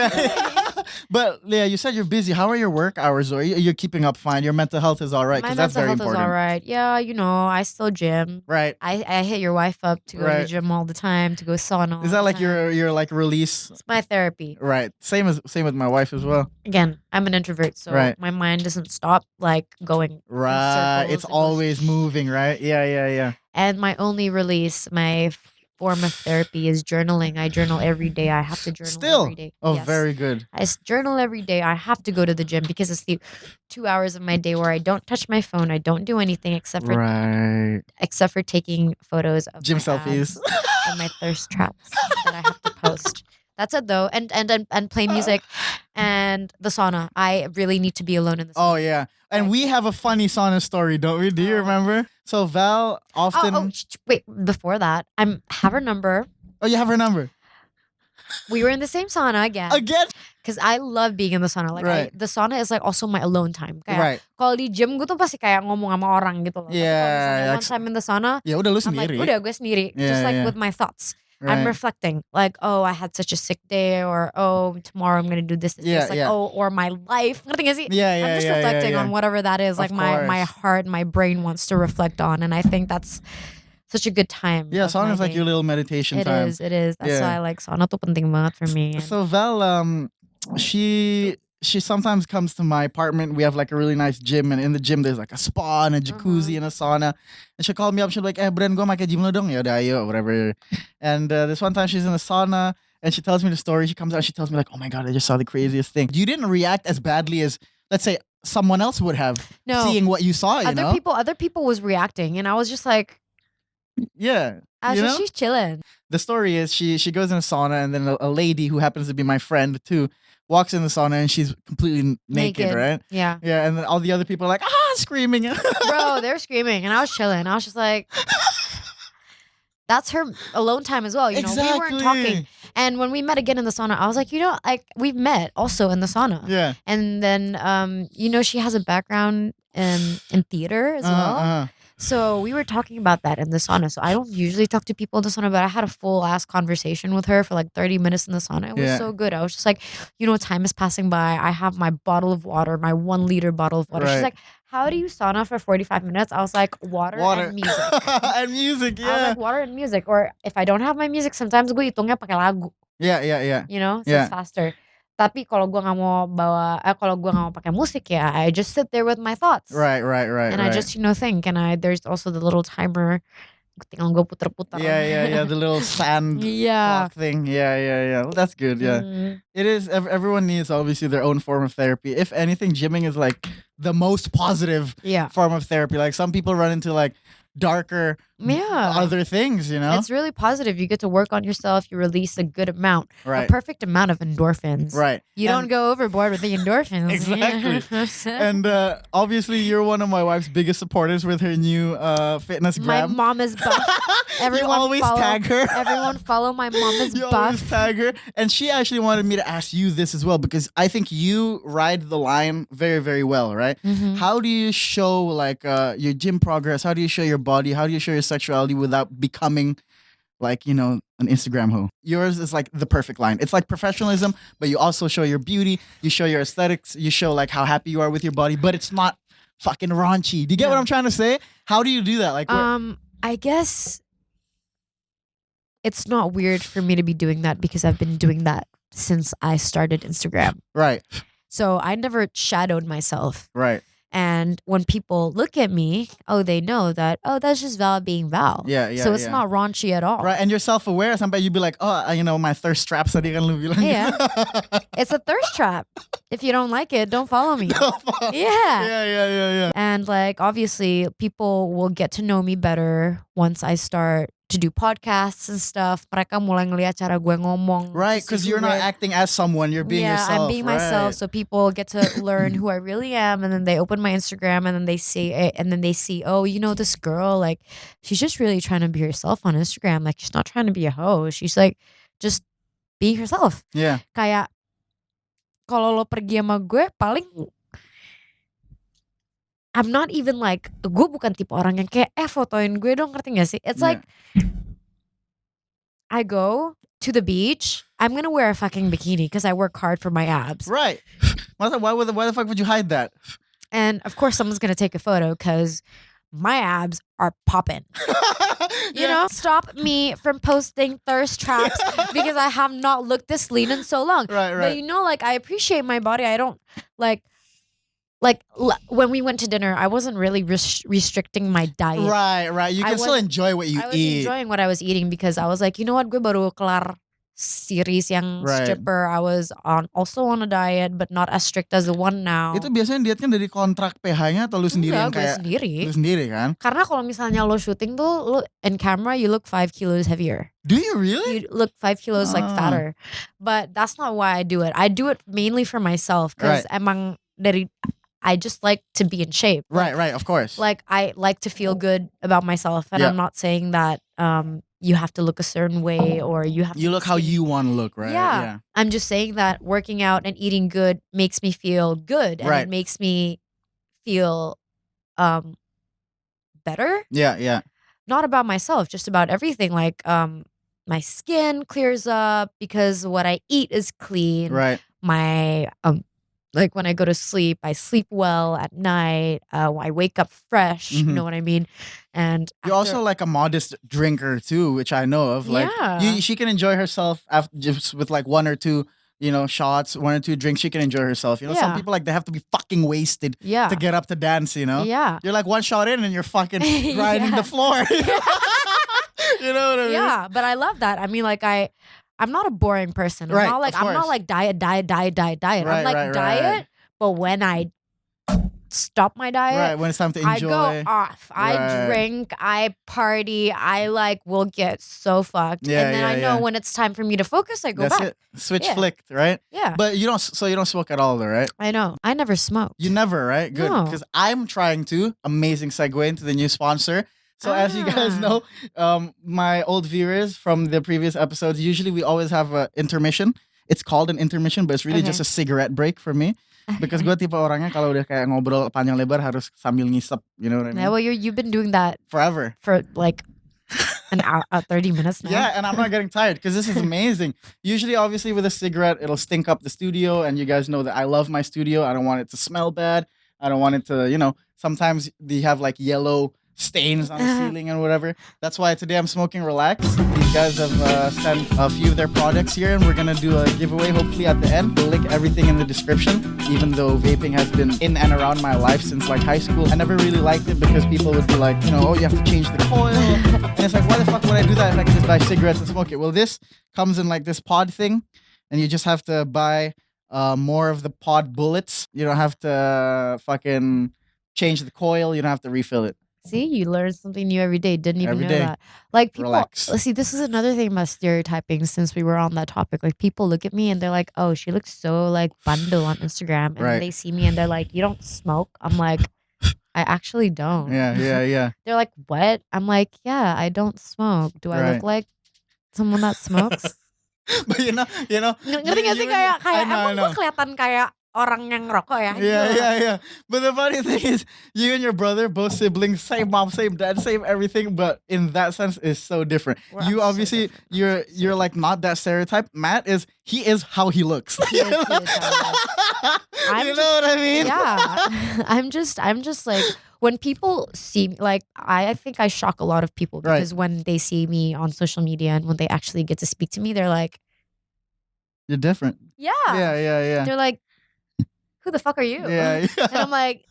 But yeah, you said you're busy. How are your work hours? Or you're keeping up fine? Your mental health is all right? My Because that's mental very health important. is all right. Yeah, you know, I still gym. Right. I hit your wife up to go to the gym all the time, to go sauna. Is that like your like release? It's my therapy. Right. Same with my wife as well. Again, I'm an introvert, so my mind doesn't stop like going. Right. It's always moving, right? Yeah. And my only release, my form of therapy is journaling. I journal every day. I have to journal every day. Oh, Yes. very good. I journal every day. I have to go to the gym because it's the 2 hours of my day where I don't touch my phone. I don't do anything except for taking photos of Gym my selfies. abs and my thirst traps that I have to post. That's it though. And play music and the sauna. I really need to be alone in the sauna. Oh yeah, and we have a funny sauna story, don't we? Do you remember? So Val often. Wait, before that, have her number. Oh, you have her number. We were in the same sauna again. Because I love being in the sauna. Like the sauna is like also my alone time. Kayak kalau di gym gue tuh pasti kayak ngomong sama orang gitu loh. Yeah. Once I'm in the sauna, ya udah lu I'm like, sendiri. udah gue sendiri. Just like with my thoughts. I'm reflecting. Like, oh, I had such a sick day, or oh, tomorrow I'm gonna do this. Oh, or my life. Ngerti gak sih? I'm just reflecting on whatever that is. Like my heart, my brain wants to reflect on, and I think that's such a good time. Yeah, sauna is like your little meditation time. It is. That's why I like sauna tuh penting banget for me. So Val, she sometimes comes to my apartment. We have like a really nice gym, and in the gym there's like a spa and a jacuzzi and a sauna. And she'll call me up. She'll be like, Bren, gue make gym lo dong. Ya udah, ayo, whatever. And this one time she's in the sauna and she tells me the story. She comes out and she tells me like, oh my God, I just saw the craziest thing. You didn't react as badly as, let's say, someone else would have seeing what you saw, you know? Other people was reacting and I was just like, yeah. She's chilling. The story is she goes in a sauna and then a lady who happens to be my friend too walks in the sauna and she's completely naked, right? Yeah. Yeah, and then all the other people are like, screaming. Bro, they're screaming and I was chilling. I was just like, that's her alone time as well. You know, we weren't talking. And when we met again in the sauna, I was like, like we've met also in the sauna. Yeah. And then, she has a background in theater as well. So we were talking about that in the sauna. So I don't usually talk to people in the sauna, but I had a full ass conversation with her for like 30 minutes in the sauna. It was so good. I was just like, time is passing by. I have my bottle of water, my 1 liter bottle of water. She's like, how do you sauna for 45 minutes? I was like, water. And music. And music, yeah. I was like, water and music. Or if I don't have my music, sometimes gue hitungnya pakai lagu. Yeah. So it's faster. Tapi kalau gue nggak mau pakai musik ya, I just sit there with my thoughts. Right. And I just think, and there's also the little timer. Tinggal gue puter-puter. Yeah. The little sand clock thing. Yeah. Well, that's good. Yeah. It is. Everyone needs obviously their own form of therapy. If anything, gymming is like the most positive form of therapy. Like some people run into like darker other things, It's really positive. You get to work on yourself. You release a good amount, a perfect amount of endorphins. Right. You don't go overboard with the endorphins. Exactly. And obviously you're one of my wife's biggest supporters with her new fitness gram. My mom is buff. Everyone you always tag her. Everyone follow my mom is you buff. always tag her. And she actually wanted me to ask you this as well, because I think you ride the line very, very well, right? Mm-hmm. How do you show like your gym progress? How do you show your body? How do you show your sexuality without becoming like, an Instagram hoe? Yours is like the perfect line. It's like professionalism, but you also show your beauty, you show your aesthetics, you show like how happy you are with your body, but it's not fucking raunchy. Do you get what I'm trying to say? How do you do that? Like, I guess it's not weird for me to be doing that because I've been doing that since I started Instagram. Right. So I never shadowed myself. Right. And when people look at me, they know that, that's just Val being Val. Yeah. So it's not raunchy at all. Right, and you're self-aware. Sometimes you'd be like, my thirst traps tadi kan lu bilang. Yeah. It's a thirst trap. If you don't like it, don't follow me. Yeah. Yeah. And like, obviously, people will get to know me better once I start to do podcasts and stuff. Mereka mulai ngeliat cara gue ngomong. Right, because you're not acting as someone. You're being yourself. Yeah, I'm being myself. So people get to learn who I really am. And then they open my Instagram and then they see, oh, this girl, like, she's just really trying to be herself on Instagram. Like, she's not trying to be a hoe. She's like, just being herself. Yeah. Kayak, kalau lo pergi sama gue, paling I'm not even like, gue bukan tipe orang yang kayak fotoin gue dong, ngerti gak sih? It's like, I go to the beach, I'm gonna wear a fucking bikini because I work hard for my abs. Right. Why the fuck would you hide that? And of course someone's gonna take a photo because my abs are popping. Stop me from posting thirst traps because I have not looked this lean in so long. Right. But like, I appreciate my body. I don't like when we went to dinner, I wasn't really restricting my diet. Right. You can still enjoy what you eat. I was enjoying what I was eating because I was like, you know what, gue baru kelar series yang stripper. I was also on a diet, but not as strict as the one now. Itu biasanya diet kan dari kontrak PH-nya atau lu sendiri yang kayak? Sendiri. Lu sendiri kan? Karena kalau misalnya lo syuting tuh, lo in camera you look 5 kilos heavier. Do you really? You look 5 kilos like fatter. But that's not why I do it. I do it mainly for myself because I just like to be in shape. Right, of course. Like I like to feel good about myself, and I'm not saying that you have to look a certain way or you have to look how you want to look, right? Yeah. I'm just saying that working out and eating good makes me feel good, and it makes me feel better. Yeah. Not about myself, just about everything. Like my skin clears up because what I eat is clean. Right. My like when I go to sleep, I sleep well at night. I wake up fresh. You know what I mean? And you're also like a modest drinker too, which I know of. Like she can enjoy herself just with like 1 or 2, shots, 1 or 2 drinks. She can enjoy herself. Some people like they have to be fucking wasted to get up to dance. Yeah. You're like 1 shot in and you're fucking grinding the floor. You know what I mean? Yeah, but I love that. I mean, like I'm not a boring person. I'm not like diet. Right, I'm like diet, but when I stop my diet, right, when it's time to enjoy, I go off. I drink, I party, I like will get so fucked. And then I know when it's time for me to focus, I go That's back. it. Switch flicked, right? Yeah. But you don't smoke at all though, right? I know. I never smoked. You never, right? Good. No. Because I'm trying to. Amazing segue into the new sponsor. So as you guys know, my old viewers from the previous episodes, usually we always have an intermission. It's called an intermission, but it's really just a cigarette break for me. Because gue tipe orangnya kalau udah kayak ngobrol panjang lebar harus sambil ngisep, you know what I mean? Yeah, well, you've been doing that forever. For like an hour, 30 minutes now. Yeah, and I'm not getting tired because this is amazing. Usually, obviously, with a cigarette, it'll stink up the studio. And you guys know that I love my studio. I don't want it to smell bad. I don't want it to, sometimes they have like yellow stains on the ceiling and whatever. That's why today I'm smoking Relax. These guys have sent a few of their products here, and we're gonna do a giveaway hopefully at the end. We'll link everything in the description. Even though vaping has been in and around my life since like high school, I never really liked it because people would be like, oh, you have to change the coil. And it's like, why the fuck would I do that if I can just buy cigarettes and smoke it? Well, this comes in like this pod thing, and you just have to buy more of the pod bullets. You don't have to fucking change the coil. You don't have to refill it. See, you learn something new every day. Didn't even Every know day. that. Like people, Relax. see, this is another thing about stereotyping. Since we were on that topic, like people look at me and they're like, "Oh, she looks so like bundle on Instagram," and then they see me and they're like, "You don't smoke?" I'm like, "I actually don't." Yeah. They're like, "What?" I'm like, "Yeah, I don't smoke. Do I look like someone that smokes?" But you know. Ngerti gak sih kayak emang gue kelihatan kayak orang yang ngerokok ya? Yeah. But the funny thing is, you and your brother, both siblings, same mom, same dad, same everything, but in that sense is so different. You obviously, you're like not that stereotype. Matt he is how he looks. You know what I mean? Yeah. I'm just like, when people see me, like I think I shock a lot of people because when they see me on social media and when they actually get to speak to me, they're like, "You're different." Yeah. Yeah. They're like, "Who the fuck are you?" Yeah. And I'm like,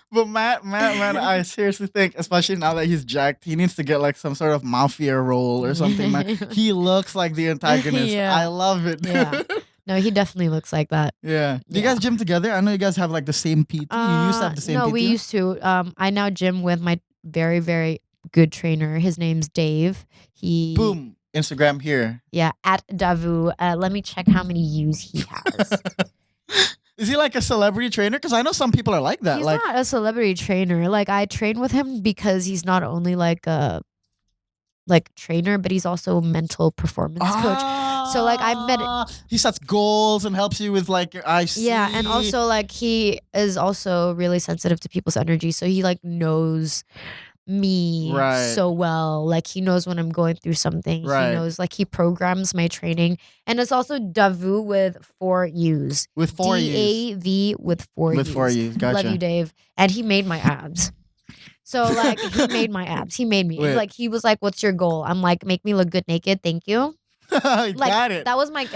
but Matt, I seriously think, especially now that he's jacked, he needs to get like some sort of mafia role or something, man. He looks like the antagonist. Yeah. I love it. Yeah. No, he definitely looks like that. Yeah. Do you guys gym together? I know you guys have like the same PT. You used to have the same PT. No, we used to. I now gym with my very, very good trainer. His name's Dave. Boom. Instagram here. Yeah, at Davu. Let me check how many U's he has. Is he like a celebrity trainer? Because I know some people are like that. He's not a celebrity trainer. Like I train with him because he's not only like a trainer, but he's also a mental performance coach. So like I met he sets goals and helps you with like your IC. Yeah, and also like he is also really sensitive to people's energy. So he like knows me so well. Like he knows when I'm going through something. He knows, like, he programs my training. And it's also Davu with 4 U's. With 4 U's. DAV with 4 U's. With 4 U's. Gotcha. Love you, Dave. And he made my abs. So like he made my abs. He made me. Wait. Like he was like, "What's your goal?" I'm like, "Make me look good naked. Thank you." Like, got it. That was like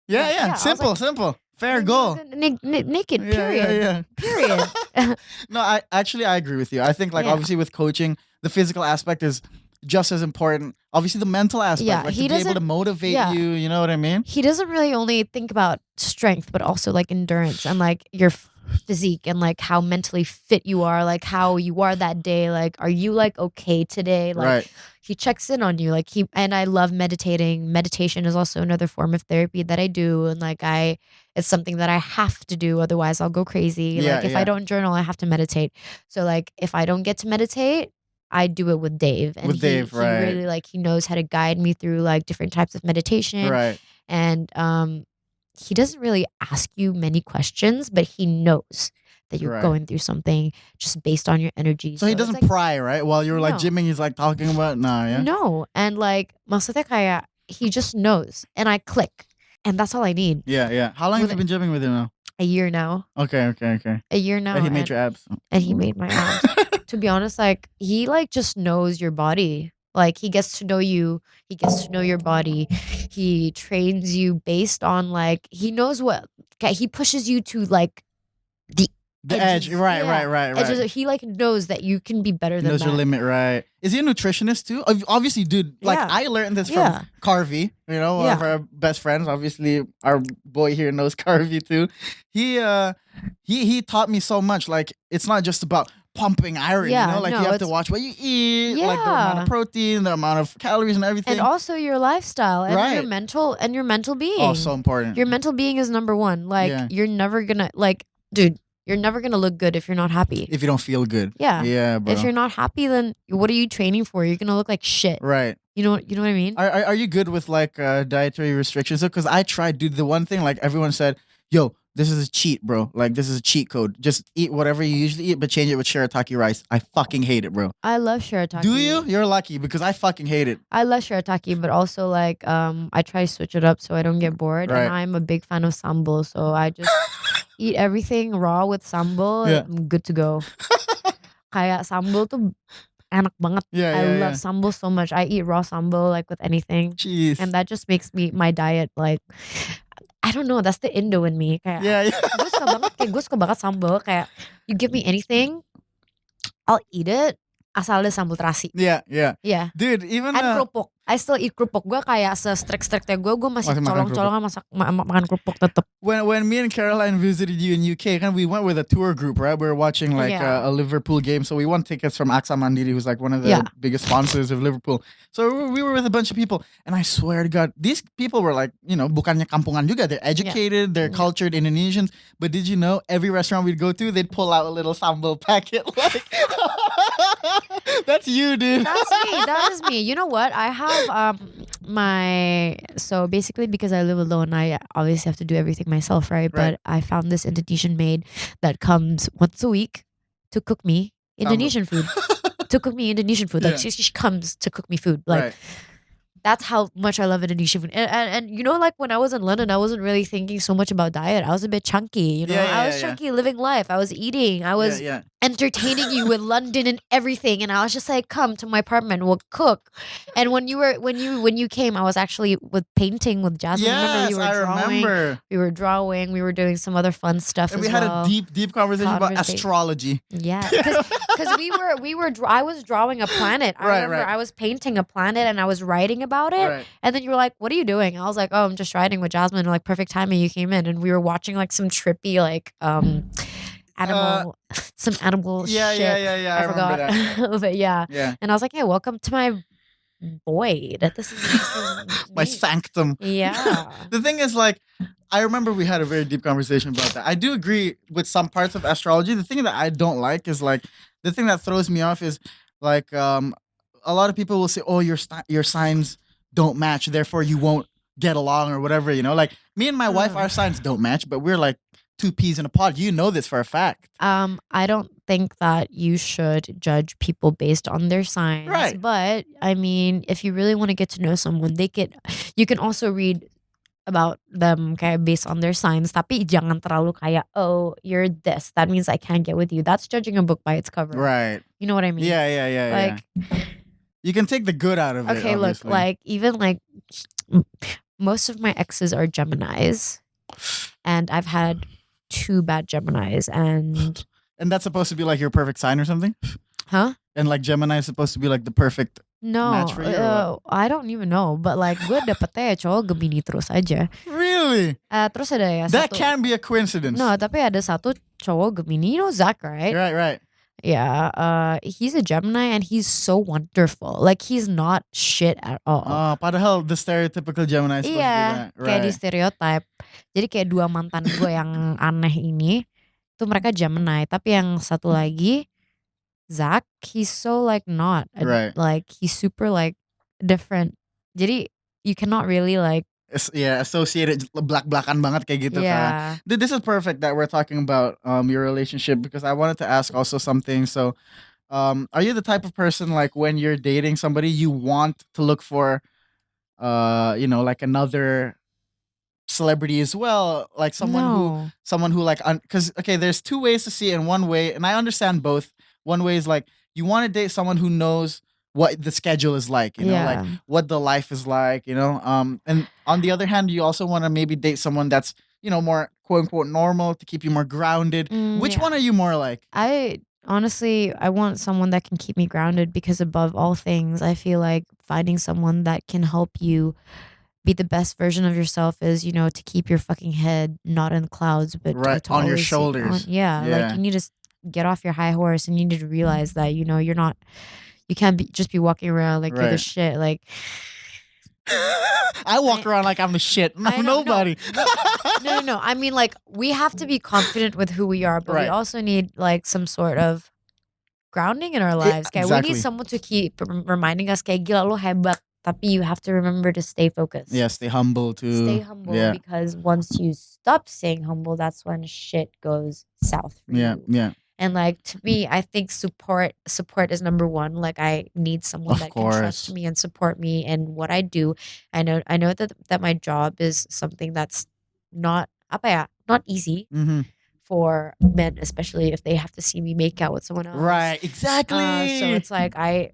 Yeah. Simple. Fair goal. Naked, period. Yeah. Period. No, I agree with you. I think like obviously with coaching, the physical aspect is just as important. Obviously the mental aspect, like to be able to motivate you know what I mean? He doesn't really only think about strength, but also like endurance and like your physique and like how mentally fit you are, like how you are that day, like are you like okay today, like Right. he checks in on you, like and I love meditating. Meditation is also another form of therapy that I do, and like it's something that I have to do, otherwise I'll go crazy. Yeah, like if yeah. I don't journal, I have to meditate. So like if I don't get to meditate, I do it with Dave, and With Dave, he right. really like he knows how to guide me through like different types of meditation, Right. and he doesn't really ask you many questions, but he knows that you're Right. going through something just based on your energy. So he it's doesn't like, pry, right? While you're like No. gymming, he's like talking about yeah. no, and like maksudnya kayak he just knows, and I click, and that's all I need. Yeah, yeah. How long have With you been gymming with him now? A year now, Okay. a year now, And he made your abs. and he made my abs. To be honest, like he like just knows your body. Like he gets to know you, he gets to know your body. He trains you based on like he knows what he pushes you to like the edge. edges. Right, Yeah. right. Edges. He like knows that you can be better He than knows your that. limit, right? Is he a nutritionist too? Obviously, dude. Like Yeah. I learned this Yeah. from Carvey. You know, one Yeah. of our best friends. Obviously, our boy here knows Carvey too. He taught me so much. Like it's not just about pumping iron. Yeah, you know, like no, you have to it's- watch what you eat, like the amount of Yeah. protein, the amount of calories, and everything. And also your lifestyle and Right. your mental being. Oh, so important. Your mental being is number one. Like Yeah. you're never gonna dude, you're never gonna look good if you're not happy. If you don't feel good. Yeah. Yeah, bro. If you're not happy, then what are you training for? You're gonna look like shit. right. You know what I mean? Are you good with like dietary restrictions? Because I tried, dude. The one thing, like everyone said, yo, this is a cheat, bro. Like this is a cheat code. Just eat whatever you usually eat, but change it with shirataki rice. I fucking hate it, bro. I love shirataki. Do you? You're lucky because I fucking hate it. I love shirataki, but also like I try to switch it up so I don't get bored. Right. And I'm a big fan of sambal, so I just eat everything raw with sambal. Yeah. I'm good to go. Kayak sambal tuh enak banget. Yeah, I yeah, love yeah. sambal so much. I eat raw sambal like with anything. Jeez. And that just makes my diet like I don't know, that's the Indo in me. Kayak yeah, yeah. gue suka banget sambal. Kayak you give me anything, I'll eat it asal ada sambal terasi. Yeah, yeah. Yeah. Dude, even And kerupuk. I still eat kerupuk. Gue kayak se-strict-strictnya gue masih Masih makan colong-colongan makan kerupuk tetep. when me and Caroline visited you in UK, we went with a tour group, right? We were watching like Yeah. a Liverpool game, so we won tickets from AXA Mandiri, who's like one of the Yeah. biggest sponsors of Liverpool. So we were with a bunch of people, and I swear to God, these people were like, bukannya kampungan juga. They're educated, they're cultured Indonesians. But did you know every restaurant we'd go to, they'd pull out a little sambal packet, like. That's you, dude. That's me. That is me. You know what? I have so basically because I live alone, I obviously have to do everything myself, right? But I found this Indonesian maid that comes once a week to cook me Indonesian food. To cook me Indonesian food. Like Yeah. she comes to cook me food. Like Right. that's how much I love Indonesian food. And you know, like when I was in London, I wasn't really thinking so much about diet. I was a bit chunky, you know. Yeah, I was chunky, living life. I was eating. I was yeah. entertaining you with London and everything. And I was just like, come to my apartment, we'll cook. And when you came, I was actually with painting with Jasmine. Yes, Remember you were I drawing. remember. We were drawing. We were doing some other fun stuff And as we had well. a deep conversation about astrology. Yeah, because I was drawing a planet. I Right, remember right. I was painting a planet and I was writing about it. Right. And then you were like, "What are you doing?" I was like, "Oh, I'm just writing with Jasmine." Like perfect timing, you came in and we were watching like some trippy like animal, some animal Yeah, shit. yeah. I forgot, remember but yeah. Yeah. And I was like, "Yeah, welcome to my void. This is My me." sanctum. Yeah. The thing is, like, I remember we had a very deep conversation about that. I do agree with some parts of astrology. The thing that I don't like is like the thing that throws me off is like a lot of people will say, "Oh, your signs don't match, therefore you won't get along or whatever." You know, like me and my wife, our signs don't match, but we're like two peas in a pod. You know this for a fact. I don't think that you should judge people based on their signs. Right. But I mean, if you really want to get to know someone, you can also read about them kayak based on their signs. Tapi jangan terlalu kayak, oh, you're this. That means I can't get with you. That's judging a book by its cover. Right. You know what I mean? Yeah. Like, You can take the good out of it. okay, look, obviously. like even like most of my exes are Geminis, and I've had 2 bad Geminis, and And that's supposed to be like your perfect sign or something? huh? And like Gemini is supposed to be like the perfect No, match for you or I don't even know. But like gue dapetnya ya cowok Gemini terus aja. Really? Terus ada ya That satu. can be a coincidence. No, tapi ada satu cowok Gemini. You know Zach, right? Right. Yeah. He's a Gemini and he's so wonderful. Like he's not shit at all. Padahal the stereotypical Gemini is supposed to be Iya, that. kayak di Right. stereotype. Jadi kayak dua mantan gue yang aneh ini tuh mereka Gemini, tapi yang satu lagi Zach, he's so like not Right. like he's super like different. Jadi you cannot really like Associated black-blackan banget kayak gitu kan. Dude, this is perfect that we're talking about your relationship because I wanted to ask also something. So, are you the type of person like when you're dating somebody you want to look for like another celebrity as well, like someone who like because okay, there's two ways to see it. In one way, and I understand both. One way is like you want to date someone who knows what the schedule is like, like what the life is like, and on the other hand, you also want to maybe date someone that's more quote unquote normal to keep you more grounded. Which one are you more like? Honestly, I want someone that can keep me grounded because above all things, I feel like finding someone that can help you be the best version of yourself is, to keep your fucking head not in the clouds, but right to on your always shoulders. Like you need to get off your high horse and you need to realize that, you can't just be walking around like you're the shit. Like I walk around like I'm the shit. I'm nobody. No. I mean, like, we have to be confident with who we are, but we also need like some sort of grounding in our lives. Okay, we need someone to keep reminding us, kayak gila lo hebat, tapi you have to remember to stay focused. Yeah, stay humble too. Stay humble because once you stop staying humble, that's when shit goes south for you. Yeah. And like to me, I think support is number one. Like I need someone that can trust me and support me in what I do. I know that my job is something that's not easy for men, especially if they have to see me make out with someone else. Right, exactly. So it's like I'm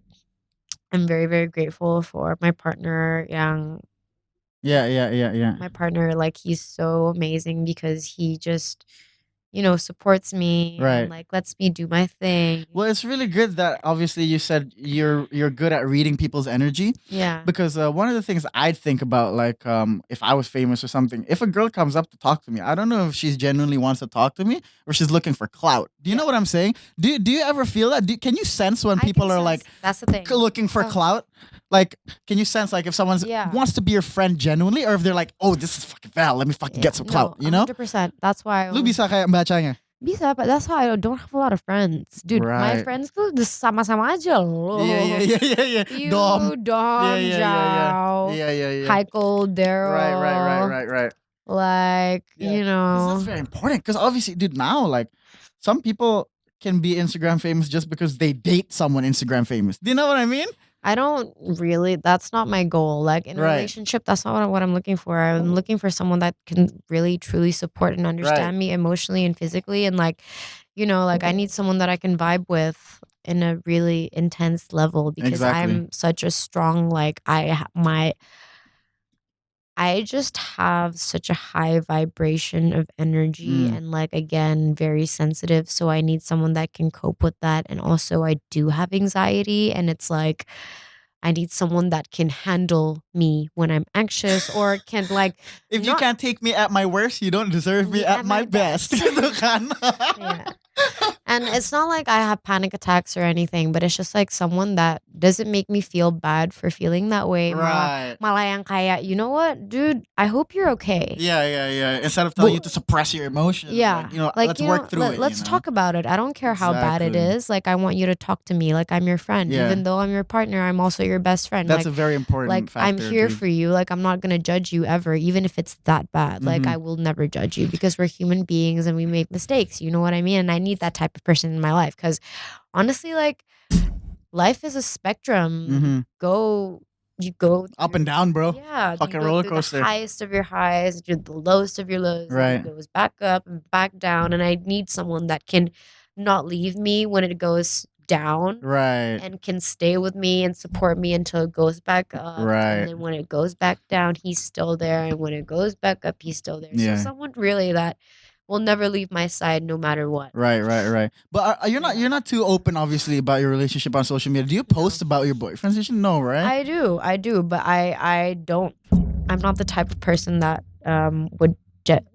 very, very grateful for my partner, Yang. Yeah. My partner, like he's so amazing because he just supports me and like lets me do my thing. Well, it's really good that obviously you said you're good at reading people's energy. Yeah. Because one of the things I'd think about, like, if I was famous or something, if a girl comes up to talk to me, I don't know if she genuinely wants to talk to me or she's looking for clout. Do you know what I'm saying? Do you ever feel that? Can you sense when people are like, that's the thing, looking for clout? Like, can you sense like if someone wants to be your friend genuinely, or if they're like, oh, this is fucking Val, let me fucking get some clout, 100%. That's why. Lu bisa kayak bacanya. Bisa, but that's why I don't have a lot of friends. Dude, my friends tuh sama-sama aja loh. Yeah. You, Dom, Zhao, Heikel, Daryl. Right. Like, That's very important because obviously, dude, now, like, some people can be Instagram famous just because they date someone Instagram famous. Do you know what I mean? I don't really, that's not my goal. Like in a relationship, that's not what I'm looking for. I'm looking for someone that can really truly support and understand me emotionally and physically. And like, like I need someone that I can vibe with in a really intense level because I'm such a strong, like I just have such a high vibration of energy and like, again, very sensitive. So I need someone that can cope with that. And also I do have anxiety and it's like, I need someone that can handle me when I'm anxious or can like. If you can't take me at my worst, you don't deserve me at my best. Yeah. And it's not like I have panic attacks or anything, but it's just like someone that doesn't make me feel bad for feeling that way. Right. Malah yang kayak, you know what, dude, I hope you're okay. Yeah. Instead of telling you to suppress your emotions. Yeah. Let's work through it. Let's talk about it. I don't care how bad it is. Like, I want you to talk to me like I'm your friend. Yeah. Even though I'm your partner, I'm also your best friend. That's like, a very important factor. I'm here for you. Like, I'm not going to judge you ever, even if it's that bad. Like, I will never judge you because we're human beings and we make mistakes. You know what I mean? And I need that type of person in my life because honestly, like, life is a spectrum. You go up and down, bro. Yeah, fucking you go roller through coaster. The highest of your highs, the lowest of your lows. Right. And it goes back up and back down. And I need someone that can not leave me when it goes down. Right. And can stay with me and support me until it goes back up. Right. And then when it goes back down, he's still there. And when it goes back up, he's still there. Yeah. So someone really that will never leave my side no matter what. Right. But you're not too open, obviously, about your relationship on social media. Do you post about your boyfriends? You should know, right? I do, but I don't. I'm not the type of person that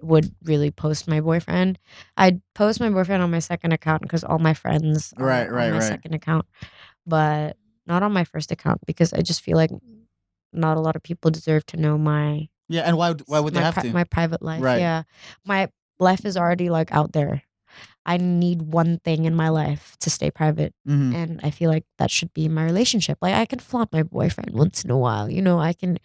would really post my boyfriend. I'd post my boyfriend on my second account because all my friends are Right, on my right. second account, but not on my first account because I just feel like not a lot of people deserve to know my Yeah, and why would they my have to? my private life. Right. Yeah, my life is already like out there. I need one thing in my life to stay private. Mhm. And I feel like that should be my relationship. Like I can flaunt my boyfriend once in a while. I can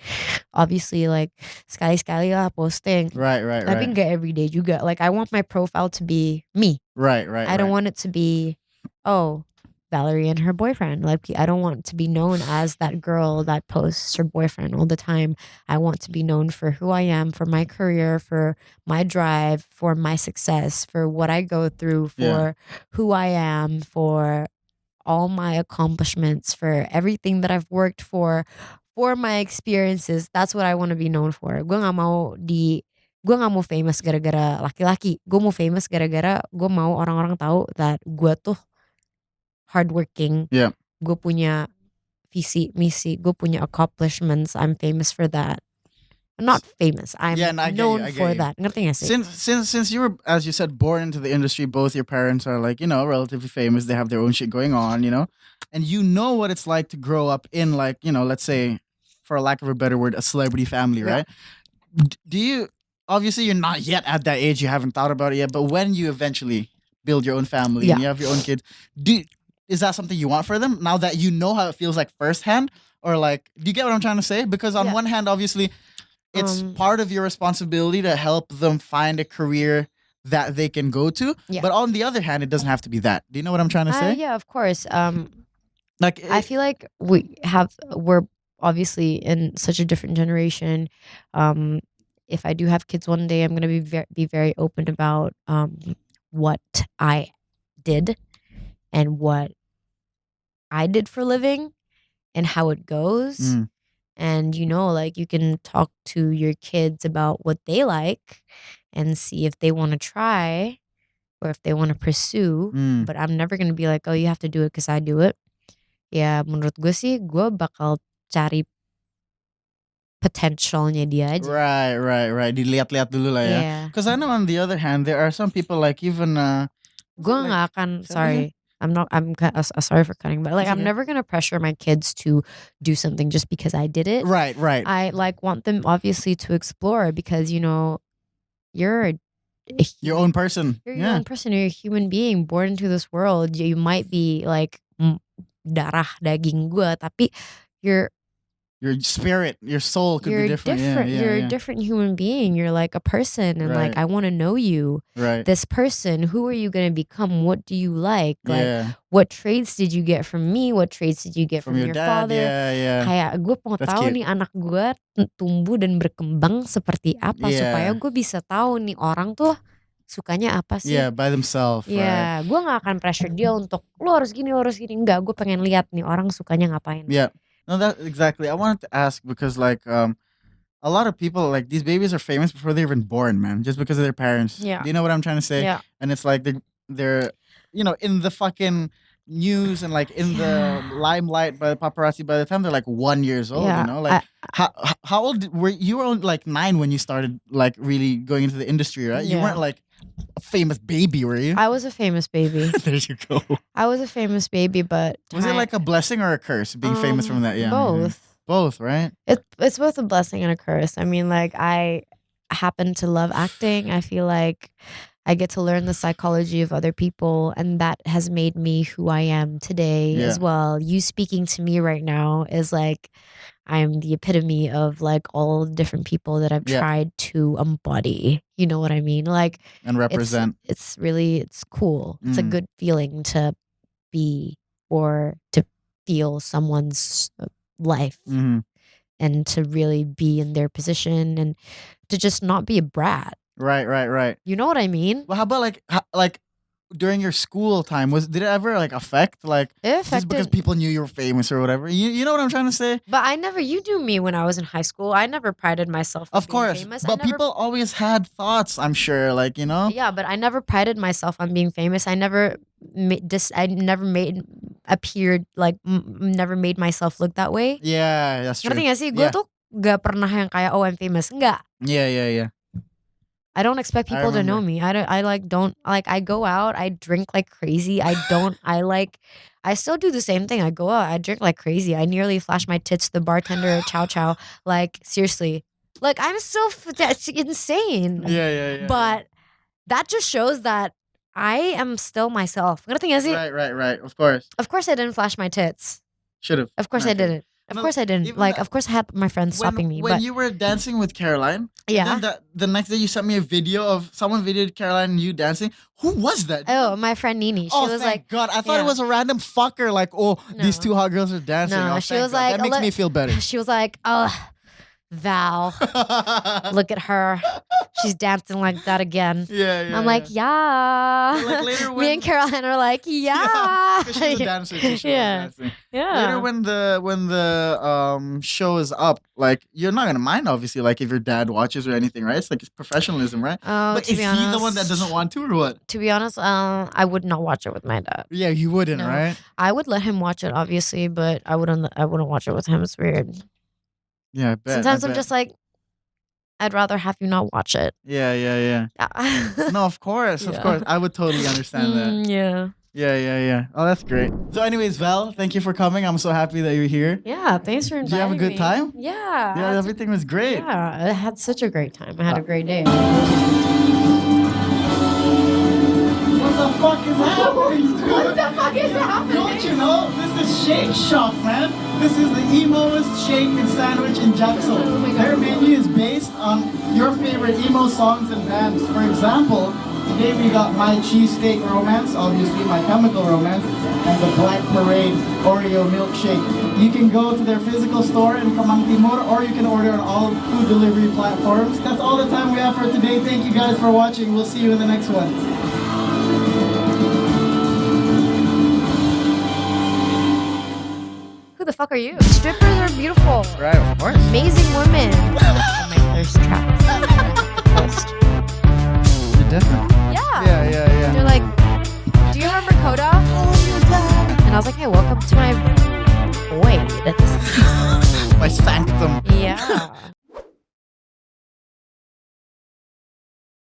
obviously like sekali-sekali lah posting. Right. Tapi nggak every day juga. Like I want my profile to be me. Right. I don't want it to be, oh, Valerie and her boyfriend. Like I don't want to be known as that girl that posts her boyfriend all the time. I want to be known for who I am, for my career, for my drive, for my success, for what I go through, for who I am, for all my accomplishments, for everything that I've worked for my experiences. That's what I want to be known for. Gue gak mau famous gara-gara laki-laki. Gue mau famous gara-gara gue mau orang-orang tahu that gue tuh hardworking. Yeah. Gue punya visi, misi. Gue punya accomplishments. I'm famous for that. I'm not famous. I'm I get known you, I get for you. that. Ngerti gak sih? Since you were, as you said, born into the industry, both your parents are like, relatively famous. They have their own shit going on, and you know what it's like to grow up in, like, let's say, for lack of a better word, a celebrity family, right? Do you, obviously you're not yet at that age, you haven't thought about it yet, but when you eventually build your own family and you have your own kids, is that something you want for them now that you know how it feels like firsthand? Or like, do you get what I'm trying to say? Because on one hand, obviously, it's part of your responsibility to help them find a career that they can go to. Yeah. But on the other hand, it doesn't have to be that. Do you know what I'm trying to say? Yeah, of course. Like, I feel like we're obviously in such a different generation. If I do have kids one day, I'm gonna be very open about what I did and what I did for a living and how it goes. And like you can talk to your kids about what they like and see if they want to try or if they want to pursue. But I'm never gonna be like, oh, you have to do it because I do it. Ya menurut gue sih gue bakal cari potentialnya dia aja. Right. Dilihat-lihat dulu lah ya. Yeah. Because I know on the other hand, there are some people like even Gue gak akan, sorry. I'm sorry for cutting, but like I'm never gonna pressure my kids to do something just because I did it. Right. I like want them obviously to explore because you're your own person. You're your own person. You're a human being born into this world. You might be like darah daging gue, tapi your spirit, your soul could be different. You're a different human being. You're like a person, and like I want to know you. Right. This person, who are you gonna become? What do you like? Yeah. Like, what traits did you get from me? What traits did you get from your dad, father? Yeah. Kayak gue mau tahu nih anak gue tumbuh dan berkembang seperti apa supaya gue bisa tahu nih orang tuh sukanya apa sih? Yeah, by themselves. Yeah, gue gak akan pressure dia untuk lo harus gini. Enggak, gue pengen lihat nih orang sukanya ngapain. Yeah, no, that exactly. I wanted to ask because like a lot of people, like, these babies are famous before they're even born, man, just because of their parents. Yeah. Do you know what I'm trying to say? Yeah. And it's like they're in the fucking news and like in the limelight by the paparazzi by the time they're like 1 year old. Like how old were you? Were only like 9 when you started like really going into the industry, right? You weren't like a famous baby, were you? I was a famous baby. There you go. I was a famous baby, but was it like a blessing or a curse being famous from that? Yeah, both, right? It's both a blessing and a curse. I mean, like I happen to love acting. I feel like I get to learn the psychology of other people, and that has made me who I am today as well. You speaking to me right now is like I'm the epitome of like all the different people that I've tried to embody. You know what I mean? Like and represent. It's cool. It's a good feeling to be or to feel someone's life and to really be in their position and to just not be a brat. Right. You know what I mean? Well, how about like during your school time, did it ever like affect like It just because affected. people knew you were famous or whatever? You know what I'm trying to say? But I never. You knew me when I was in high school. I never prided myself. On Of being course, famous. but people always had thoughts. I'm sure, like Yeah, but I never prided myself on being famous. I never appeared like never made myself look that way. Yeah, that's true. Ngerti gak sih? Gue tuh gak pernah yang kayak oh I'm famous. Enggak. Yeah. I don't expect I people to know remember. me. I go out, I drink like crazy. I still do the same thing. I go out, I drink like crazy. I nearly flash my tits to the bartender at Chow Chow. Like seriously. Like I'm still that's insane. Yeah. But that just shows that I am still myself. Ngerti gak sih? Right. Of course. Of course I didn't flash my tits. Should have. Of course I didn't. Of course I didn't. even Like, that- of course I had my friends stopping me. When But you were dancing with Caroline, yeah. and then the next day you sent me a video of someone videoed Caroline and you dancing. Who was that? Oh, my friend Nini. She was thank like, God. I thought it yeah. was a random fucker. Like, these No. two hot girls are dancing. No, Oh, she thank was God. like, that makes me feel better. she was like, oh, Val, look at her. She's dancing like that again. Yeah. I'm like, yeah. But, like, later Me when- and Caroline are like, yeah. 'Cause she was dancing. so she was Yeah. dancing. Yeah. Later when the show is up, like you're not gonna mind obviously, like if your dad watches or anything, right? It's like it's professionalism, right? Oh, But to is be he honest, the one that doesn't want to or what? To be honest, I would not watch it with my dad. Yeah, you wouldn't, No. right? I would let him watch it, obviously, but I wouldn't watch it with him. It's weird. Yeah, I bet. Sometimes I I'm bet. just like, I'd rather have you not watch it. Yeah. Yeah. No, of course. Yeah. I would totally understand that. Yeah. Yeah. Oh, that's great. So, anyways, Val, thank you for coming. I'm so happy that you're here. Yeah. Thanks for inviting Did you have a good me. time? Yeah. Yeah, everything was great. Yeah, I had such a great time. I had a great day. What the fuck is happening? What the fuck is happening? Don't you know? This is Shake Shock, man. This is the emoest shake and sandwich in Jackson. Oh my God. Their menu is based on your favorite emo songs and bands. For example, today we got My Cheesesteak Romance, obviously My Chemical Romance, and the Black Parade Oreo Milkshake. You can go to their physical store in Kamang Timur, or you can order on all food delivery platforms. That's all the time we have for today. Thank you guys for watching. We'll see you in the next one. Who the fuck are you? Strippers are beautiful. Right, of course. Amazing women. Oh my thirst traps. List. You're different. Yeah. Yeah. They're like, do you remember Coda? And I was like, hey, welcome to my void. My sanctum. Yeah.